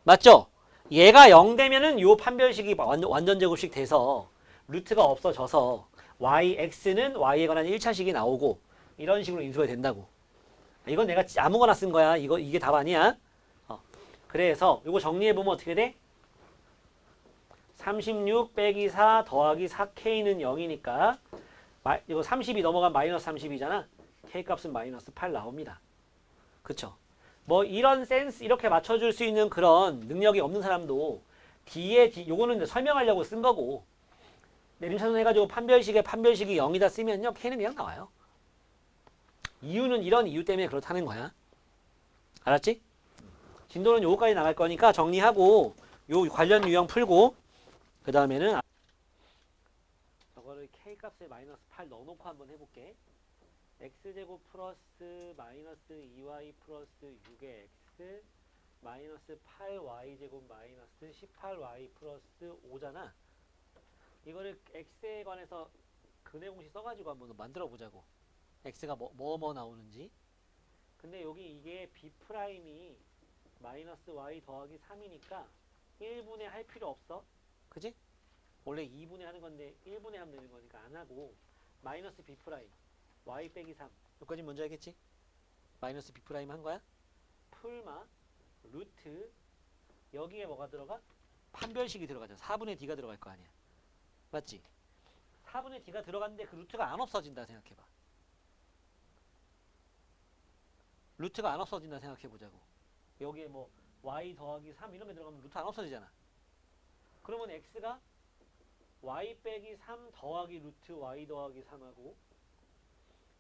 맞죠? 얘가 0 되면은 요 판별식이 완전 제곱식 돼서 루트가 없어져서 x는 y에 관한 1차식이 나오고 이런 식으로 인수가 된다고. 이건 내가 아무거나 쓴 거야. 이게 답 아니야. 그래서 이거 정리해보면 어떻게 돼? 36 빼기 4 더하기 4k는 0이니까 이거 30이 넘어가면 마이너스 30이잖아. k값은 마이너스 8 나옵니다. 그쵸? 뭐 이런 센스 이렇게 맞춰줄 수 있는 그런 능력이 없는 사람도 d에 d 요거는 설명하려고 쓴 거고 내림차순 해가지고 판별식이 0이다 쓰면요 k는 그냥 나와요. 이유는 이런 이유 때문에 그렇다는 거야. 알았지? 진도는 요거까지 나갈 거니까 정리하고 요 관련 유형 풀고 그 다음에는 저거를 k값에 마이너스 8 넣어놓고 한번 해볼게. x제곱 플러스 마이너스 2y 플러스 6의 x 마이너스 8y제곱 마이너스 18y 플러스 5잖아. 이거를 x에 관해서 근의 공식 써가지고 한번 만들어 보자고. x가 뭐 나오는지. 근데 여기 이게 b'이 마이너스 y 더하기 3이니까 1분의 할 필요 없어. 그지? 원래 2분의 하는 건데 1분의 하면 되는 거니까 안 하고 마이너스 b 프라임 y 빼기 3 여기까지 먼저 알겠지? 마이너스 b 프라임 한 거야? 풀마 루트 여기에 뭐가 들어가? 판별식이 들어가잖아. 4분의 d가 들어갈 거 아니야. 맞지? 4분의 d가 들어갔는데 그 루트가 안 없어진다 생각해봐. 루트가 안 없어진다 생각해보자고. 여기에 뭐 y 더하기 3 이런 게 들어가면 루트 안 없어지잖아. 그러면 x가 y 빼기 3 더하기 루트 y 더하기 3하고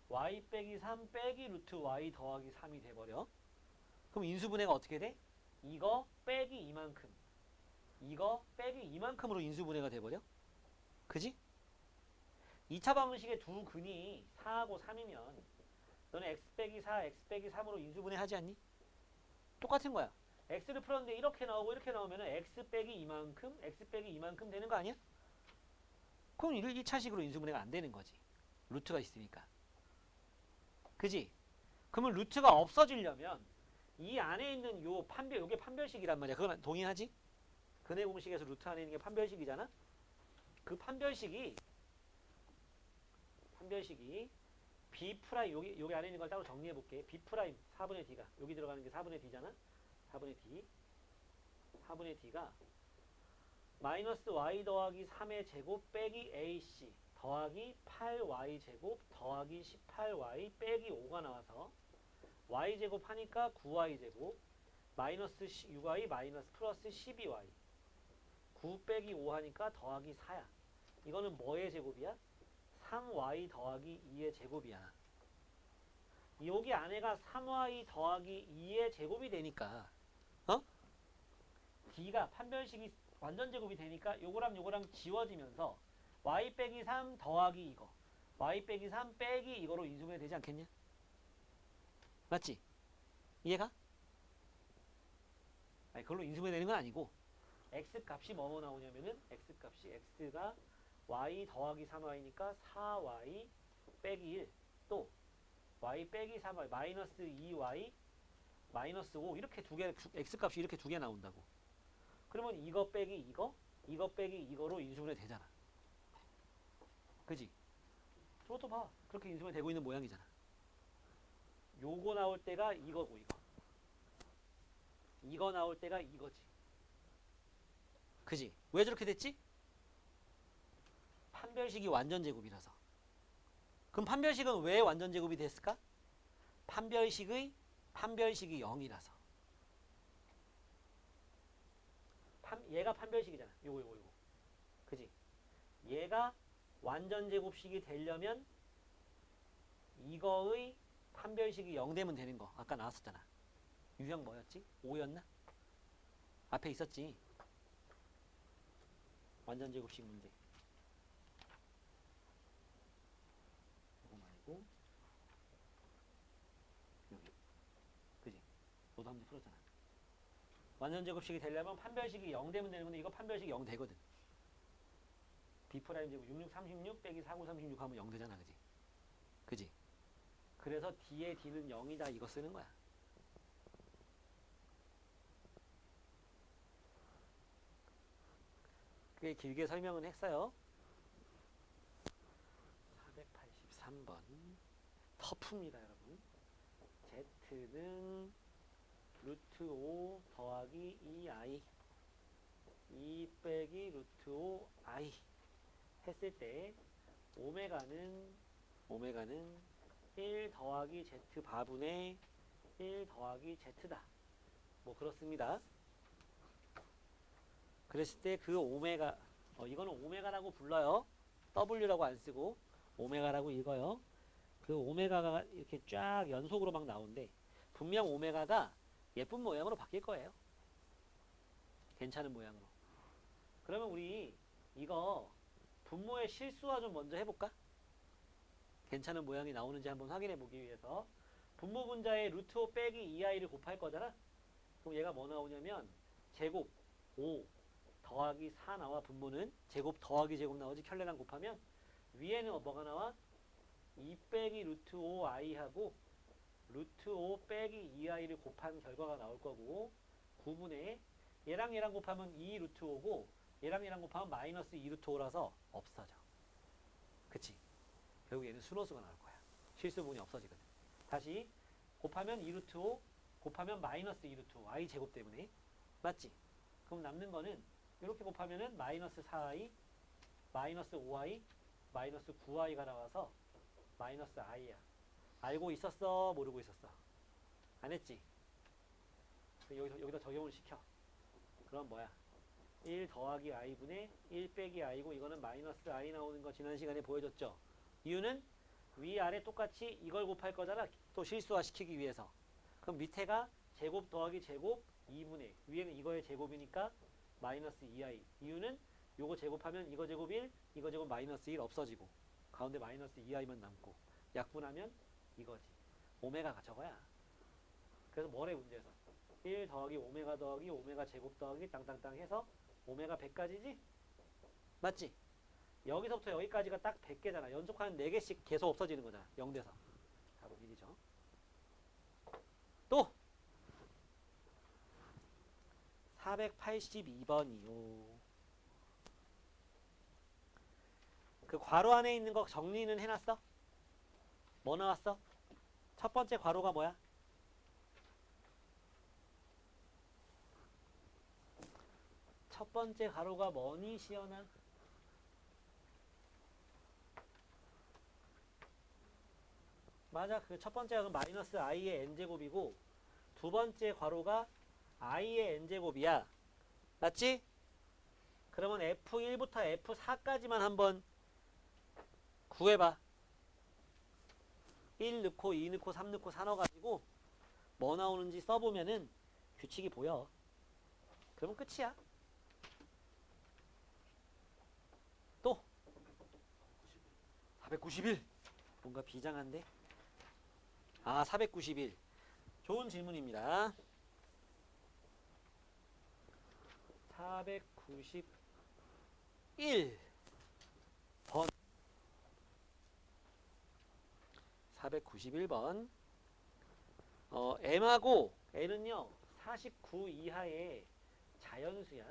y 빼기 3 빼기 루트 y 더하기 3이 돼버려. 그럼 인수분해가 어떻게 돼? 이거 빼기 이만큼 이거 빼기 이만큼으로 인수분해가 돼버려. 그지? 2차 방정식의 두 근이 4하고 3이면 너는 x 빼기 4, x 빼기 3으로 인수분해 하지 않니? 똑같은 거야. x를 풀었는데 이렇게 나오고 이렇게 나오면 x 빼기 이만큼, x 빼기 이만큼 되는 거 아니야? 그럼 1차식으로 인수분해가 안 되는 거지. 루트가 있으니까. 그지? 그러면 루트가 없어지려면 이 안에 있는 요 판별, 요게 판별식이란 말이야. 그건 동의하지? 근해 공식에서 루트 안에 있는 게 판별식이잖아? 그 판별식이 b 프라임 여기 안에 있는 걸 따로 정리해 볼게. b 프라임 4분의 d가 여기 들어가는 게 4분의 d잖아. 4분의 d가 마이너스 y 더하기 3의 제곱 빼기 ac 더하기 8y 제곱 더하기 18y 빼기 5가 나와서 y 제곱 하니까 9y 제곱 마이너스 6y 마이너스 플러스 12y 9 빼기 5 하니까 더하기 4야. 이거는 뭐의 제곱이야? 3y 더하기 2의 제곱이야. 여기 안에가 3y 더하기 2의 제곱이 되니까 d가 판별식이 완전 제곱이 되니까 요거랑 지워지면서 y 빼기 3 더하기 이거 y 빼기 3 빼기 이거로 인수분해 되지 않겠냐? 맞지? 이해가? 아니 그걸로 인수분해 되는 건 아니고 x 값이 뭐 나오냐면은 x 값이 x가 y 더하기 3y니까 4y 빼기 1 또 y 빼기 3y 마이너스 2y 마이너스 5 이렇게 두 개 x 값이 이렇게 두 개 나온다고. 그러면 이거 빼기 이거 빼기 이거로 인수분해 되잖아. 그지? 저것도 봐. 그렇게 인수분해 되고 있는 모양이잖아. 요거 나올 때가 이거고 이거 나올 때가 이거지. 그지? 왜 저렇게 됐지? 판별식이 완전 제곱이라서. 그럼 판별식은 왜 완전 제곱이 됐을까? 판별식이 0이라서. 얘가 판별식이잖아. 요거. 그지? 얘가 완전 제곱식이 되려면 이거의 판별식이 0 되면 되는 거. 아까 나왔었잖아. 유형 뭐였지? 5였나? 앞에 있었지. 완전 제곱식 문제. 이거 말고 여기. 그지? 너도 한 문제 풀었잖아. 완전 제곱식이 되려면 판별식이 0 되면 되는 건데 이거 판별식이 0 되거든. b 프라임 제곱 6636 빼기 4936 하면 0 되잖아. 그지? 그지? 그래서 d의 d는 0이다 이거 쓰는 거야. 꽤 길게 설명은 했어요. 483번 터프입니다 여러분. z는 루트 5 더하기 2i 2 빼기 루트 5i 했을 때 오메가는 1 더하기 z 바분의 1 더하기 z다. 뭐 그렇습니다. 그랬을 때 그 오메가 이거는 오메가라고 불러요. W라고 안 쓰고 오메가라고 읽어요. 그 오메가가 이렇게 쫙 연속으로 막 나오는데 분명 오메가가 예쁜 모양으로 바뀔 거예요. 괜찮은 모양으로. 그러면 우리 이거 분모의 실수화 좀 먼저 해볼까? 괜찮은 모양이 나오는지 한번 확인해 보기 위해서 분모 분자에 루트 5 빼기 2i를 곱할 거잖아. 그럼 얘가 뭐 나오냐면 제곱 5 더하기 4 나와. 분모는 제곱 더하기 제곱 나오지. 켤레랑 곱하면 위에는 뭐가 나와? 2 빼기 루트 5i하고 루트 5 빼기 2i를 곱한 결과가 나올 거고 9분의 얘랑 곱하면 2 루트 5고 얘랑 곱하면 마이너스 2 루트 5라서 없어져. 그치? 결국 얘는 순호수가 나올 거야. 실수 부분이 없어지거든. 다시 곱하면 2 루트 5 곱하면 마이너스 2 루트 5 i 제곱 때문에 맞지? 그럼 남는 거는 이렇게 곱하면은 마이너스 4i 마이너스 5i 마이너스 9i가 나와서 마이너스 i야. 알고 있었어? 모르고 있었어? 안 했지? 여기다 적용을 시켜. 그럼 뭐야? 1 더하기 i분의 1 빼기 i고 이거는 마이너스 i 나오는 거 지난 시간에 보여줬죠? 이유는 위아래 똑같이 이걸 곱할 거잖아. 또 실수화 시키기 위해서. 그럼 밑에가 제곱 더하기 제곱 2분의 위에는 이거의 제곱이니까 마이너스 2i. 이유는 요거 제곱하면 이거 제곱 1 이거 제곱 마이너스 1 없어지고 가운데 마이너스 2i만 남고 약분하면 이거지. 오메가가 저거야. 그래서 뭐래 문제에서 1 더하기 오메가 더하기 오메가 제곱 더하기 땅땅땅 해서 오메가 100까지지? 맞지? 여기서부터 여기까지가 딱 100개잖아. 연속하는 4개씩 계속 없어지는 거잖아. 0돼서. 답은 1이죠. 또 482번이요. 그 괄호 안에 있는 거 정리는 해놨어? 뭐 나왔어? 첫 번째 괄호가 뭐야? 첫 번째 괄호가 뭐니 시연아? 맞아. 그 첫 번째가 마이너스 i의 n제곱이고 두 번째 괄호가 i의 n제곱이야. 맞지? 그러면 f1부터 f4까지만 한번 구해봐. 1 넣고 2 넣고 3 넣고 4 넣어가지고 뭐 나오는지 써보면은 규칙이 보여. 그러면 끝이야. 또 491. 뭔가 비장한데? 아, 491. 좋은 질문입니다. 491번 491번 m하고 n은요 49 이하의 자연수야.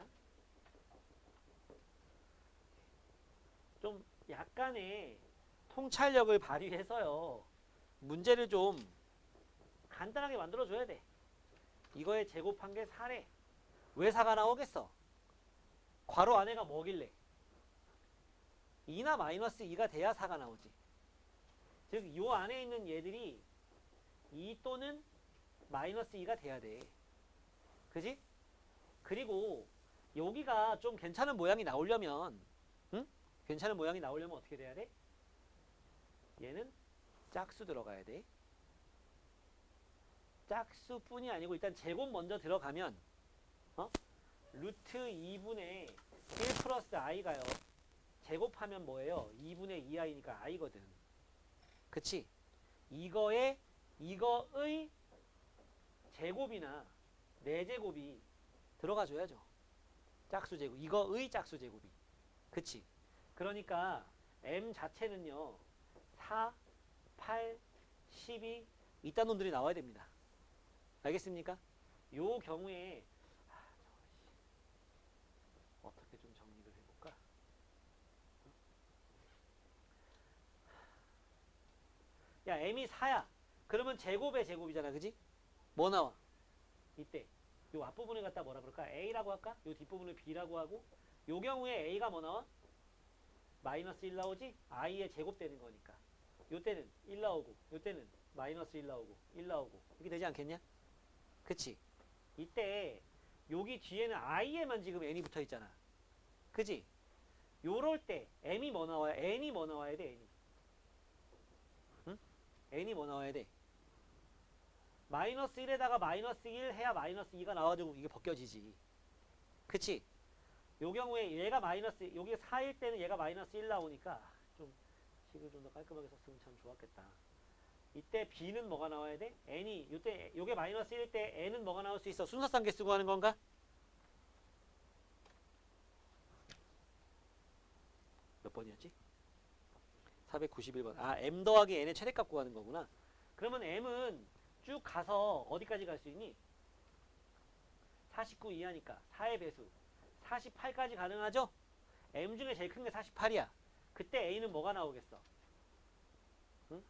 좀 약간의 통찰력을 발휘해서요 문제를 좀 간단하게 만들어줘야 돼. 이거에 제곱한 게 4래. 왜 4가 나오겠어? 괄호 안에가 뭐길래? 2나 마이너스 2가 돼야 4가 나오지. 즉, 요 안에 있는 얘들이 2 또는 마이너스 2가 돼야 돼. 그지? 그리고 여기가 좀 괜찮은 모양이 나오려면 응? 괜찮은 모양이 나오려면 어떻게 돼야 돼? 얘는 짝수 들어가야 돼. 짝수뿐이 아니고 일단 제곱 먼저 들어가면 루트 2분의 1 플러스 i가요. 제곱하면 뭐예요? 2분의 2i니까 i거든. 그치? 이거의 제곱이나 4제곱이 들어가줘야죠. 짝수제곱. 이거의 짝수제곱이. 그치? 그러니까 m 자체는요. 4, 8, 12 이딴 놈들이 나와야 됩니다. 알겠습니까? 요 경우에 어떻게 좀 정리를 해볼까? 야, m이 4야. 그러면 제곱의 제곱이잖아. 그지? 뭐 나와? 이때 요 앞부분을 갖다 뭐라 그럴까? a라고 할까? 요 뒷부분을 b라고 하고 요 경우에 a가 뭐 나와? 마이너스 1 나오지? i의 제곱 되는 거니까. 요 때는 1 나오고 요 때는 마이너스 1 나오고 1 나오고 이렇게 되지 않겠냐? 그치? 이때 여기 뒤에는 i에만 지금 n이 붙어 있잖아. 그치? 요럴 때 m이 뭐 나와야 n이 뭐 나와야 돼? n이. 응? n이 뭐 나와야 돼? 마이너스 1에다가 마이너스 1 해야 마이너스 2가 나와주고 이게 벗겨지지. 그치? 요 경우에 얘가 마이너스 여기 4일 때는 얘가 마이너스 1 나오니까 좀 식을 좀 더 깔끔하게 썼으면 참 좋았겠다. 이때 b는 뭐가 나와야 돼? n이 요때 요게 마이너스 1일 때 n은 뭐가 나올 수 있어? 순서상계 쓰고 하는 건가? 몇 번이었지? 491번. 아, m 더하기 n의 최대값 구하는 거구나. 그러면 m은 쭉 가서 어디까지 갈 수 있니? 49 이하니까 4의 배수 48까지 가능하죠? M 중에 제일 큰 게 48이야. 그때 A는 뭐가 나오겠어? 응?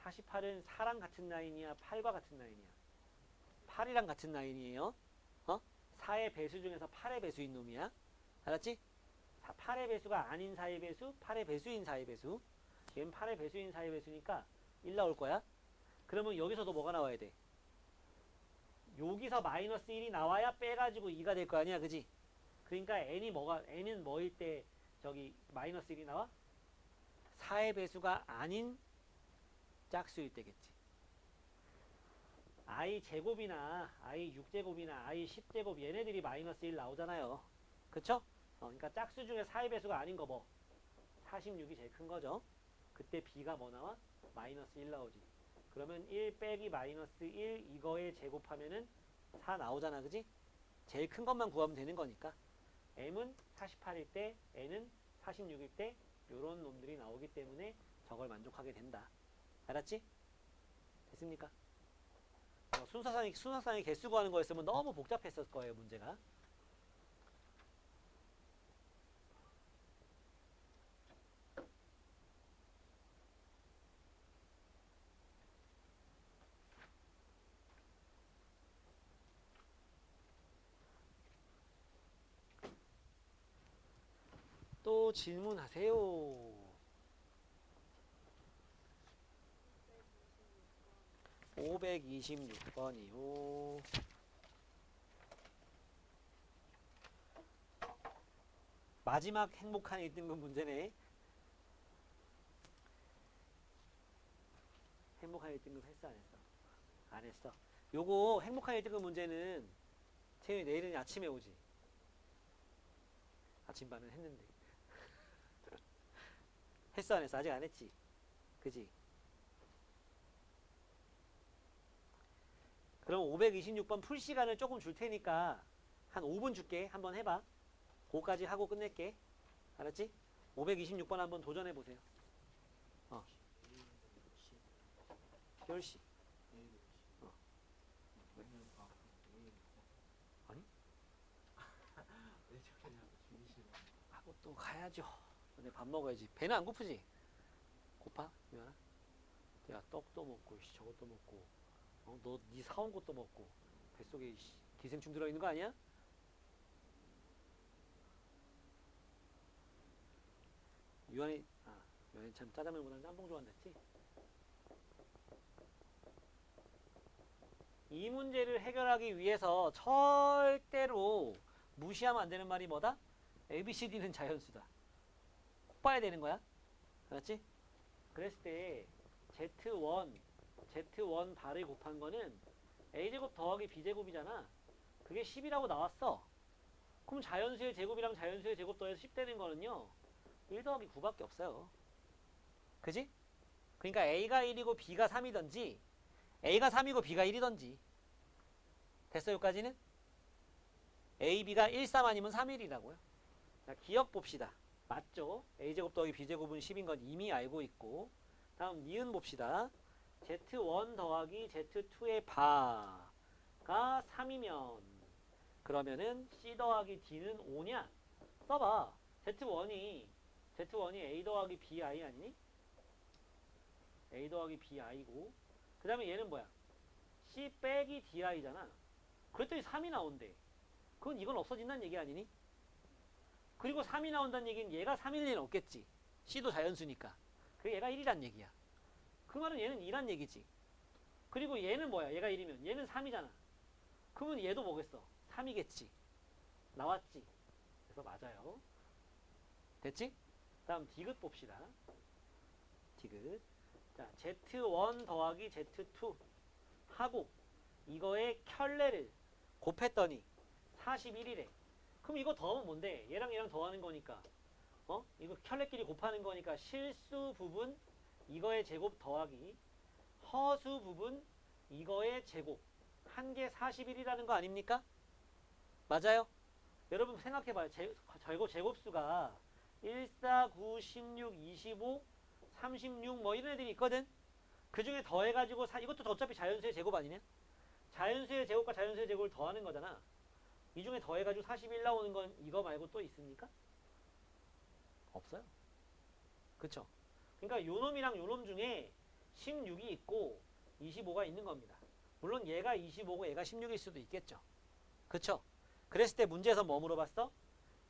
48은 4랑 같은 라인이야? 8과 같은 라인이야? 8이랑 같은 라인이에요. 4의 배수 중에서 8의 배수인 놈이야. 알았지? 8의 배수가 아닌 4의 배수, 8의 배수인 4의 배수. 얘는 8의 배수인 4의 배수니까 1 나올 거야. 그러면 여기서도 뭐가 나와야 돼? 여기서 마이너스 1이 나와야 빼가지고 2가 될 거 아니야, 그지? 그러니까 n은 뭐일 때 저기 마이너스 1이 나와? 4의 배수가 아닌 짝수일 때겠지. i 제곱이나 i 6제곱이나 i 10제곱 얘네들이 마이너스 1 나오잖아요. 그쵸? 그러니까 짝수 중에 4의 배수가 아닌 거 뭐? 46이 제일 큰 거죠. 그때 b가 뭐 나와? 마이너스 1 나오지. 그러면 1 빼기 마이너스 1 이거에 제곱하면은 4 나오잖아, 그지? 제일 큰 것만 구하면 되는 거니까. m은 48일 때, n은 46일 때 요런 놈들이 나오기 때문에 저걸 만족하게 된다. 알았지? 됐습니까? 순서상의 개수 구하는 거였으면 너무 복잡했을 거예요, 문제가. 또 질문하세요. 526번이요. 마지막 행복한 1등급 문제네. 행복한 1등급 했어, 안 했어? 안 했어. 요거 행복한 1등급 문제는 태윤이 내일은 아침에 오지. 아침반은 했는데. 했어, 안 했어? 아직 안 했지? 그지? 그럼 526번 풀 시간을 조금 줄 테니까 한 5분 줄게. 한번 해봐. 그거까지 하고 끝낼게. 알았지? 526번 한번 도전해 보세요. 10시. 아니? 하고 또 가야죠. 근데 밥 먹어야지. 배는 안 고프지? 고파? 미안하. 야, 떡도 먹고, 저것도 먹고, 너 니 사온 것도 먹고, 뱃속에 기생충 들어있는 거 아니야? 유한이 참 짜장면보다는 짬뽕 좋아한댔지? 이 문제를 해결하기 위해서 절대로 무시하면 안 되는 말이 뭐다? ABCD는 자연수다. 꼭 봐야 되는 거야. 알았지? 그랬을 때 Z1 발을 곱한 거는 A제곱 더하기 B제곱이잖아. 그게 10이라고 나왔어. 그럼 자연수의 제곱이랑 자연수의 제곱 더해서 10 되는 거는요. 1 더하기 9밖에 없어요. 그지? 그러니까 A가 1이고 B가 3이던지 A가 3이고 B가 1이던지. 됐어, 여기까지는? A, B가 1, 3 아니면 3, 1이라고요. 자, 기억 봅시다. 맞죠? A제곱 더하기 B제곱은 10인 건 이미 알고 있고. 다음 니은 봅시다. Z1 더하기 Z2의 바가 3이면 그러면은 C 더하기 D는 5냐? 써봐. Z1이 A 더하기 BI 아니니? A 더하기 BI고 그 다음에 얘는 뭐야? C 빼기 DI잖아. 그랬더니 3이 나온대. 그건 이건 없어진다는 얘기 아니니? 그리고 3이 나온다는 얘기는 얘가 3일 리는 없겠지. C도 자연수니까. 그게 얘가 1이란 얘기야. 그 말은 얘는 2란 얘기지. 그리고 얘는 뭐야? 얘가 1이면 얘는 3이잖아. 그러면 얘도 뭐겠어? 3이겠지. 나왔지. 그래서 맞아요. 됐지? 다음 디귿 봅시다. 디귿. 자, Z1 더하기 Z2 하고 이거의 켤레를 곱했더니 41이래. 그럼 이거 더하면 뭔데? 얘랑 얘랑 더하는 거니까 이거 켤레끼리 곱하는 거니까 실수 부분 이거의 제곱 더하기 허수 부분 이거의 제곱 한 개 41이라는 거 아닙니까? 맞아요? 여러분 생각해봐요. 제곱수가 1, 4, 9, 16, 25, 36 뭐 이런 애들이 있거든? 그 중에 더해가지고 이것도 어차피 자연수의 제곱 아니냐? 자연수의 제곱과 자연수의 제곱을 더하는 거잖아. 이 중에 더해가지고 41 나오는 건 이거 말고 또 있습니까? 없어요. 그쵸? 그러니까 요놈이랑 요놈 중에 16이 있고 25가 있는 겁니다. 물론 얘가 25고 얘가 16일 수도 있겠죠. 그쵸? 그랬을 때 문제에서 뭐 물어봤어?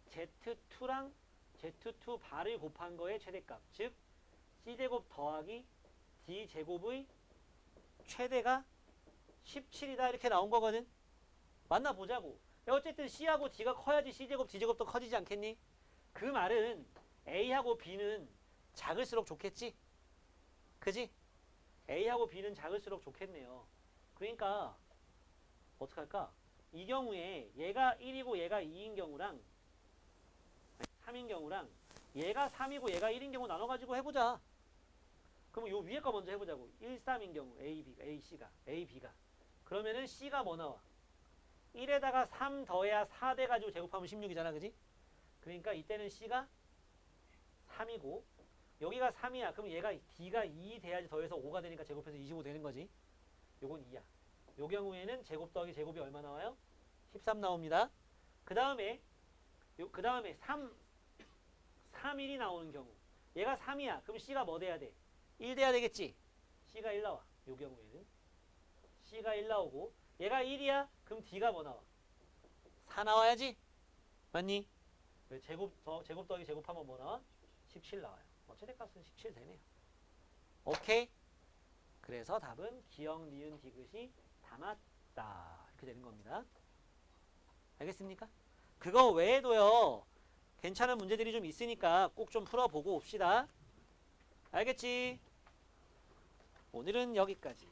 Z2랑 Z2 발을 곱한 거의 최대값. 즉 C제곱 더하기 D제곱의 최대가 17이다 이렇게 나온 거거든. 만나보자고. 어쨌든 C하고 D가 커야지 C제곱 D제곱도 커지지 않겠니? 그 말은 A하고 B는 작을수록 좋겠지? 그지? A하고 B는 작을수록 좋겠네요. 그러니까 어떡할까? 이 경우에 얘가 1이고 얘가 2인 경우랑 3인 경우랑 얘가 3이고 얘가 1인 경우 나눠가지고 해보자. 그럼 요 위에 거 먼저 해보자고. 1, 3인 경우 A, B가 그러면은 C가 뭐 나와? 1에다가 3 더해야 4 돼가지고 제곱하면 16이잖아. 그지? 그러니까 이때는 C가 3이고 여기가 3이야. 그럼 얘가 D가 2 돼야지 더해서 5가 되니까 제곱해서 25 되는 거지. 요건 2야. 요 경우에는 제곱 더하기 제곱이 얼마 나와요? 13 나옵니다. 그 다음에 3, 1이 나오는 경우 얘가 3이야. 그럼 C가 뭐 돼야 돼? 1 돼야 되겠지? C가 1 나와. 요 경우에는 C가 1 나오고 얘가 1이야? 그럼 D가 뭐 나와? 4 나와야지? 맞니? 제곱 더하기 제곱하면 뭐 나와? 17 나와요. 최대값은 17 되네요. 오케이? 그래서 답은 기역, 니은, 디귿이 다 맞다. 이렇게 되는 겁니다. 알겠습니까? 그거 외에도요. 괜찮은 문제들이 좀 있으니까 꼭 좀 풀어보고 옵시다. 알겠지? 오늘은 여기까지.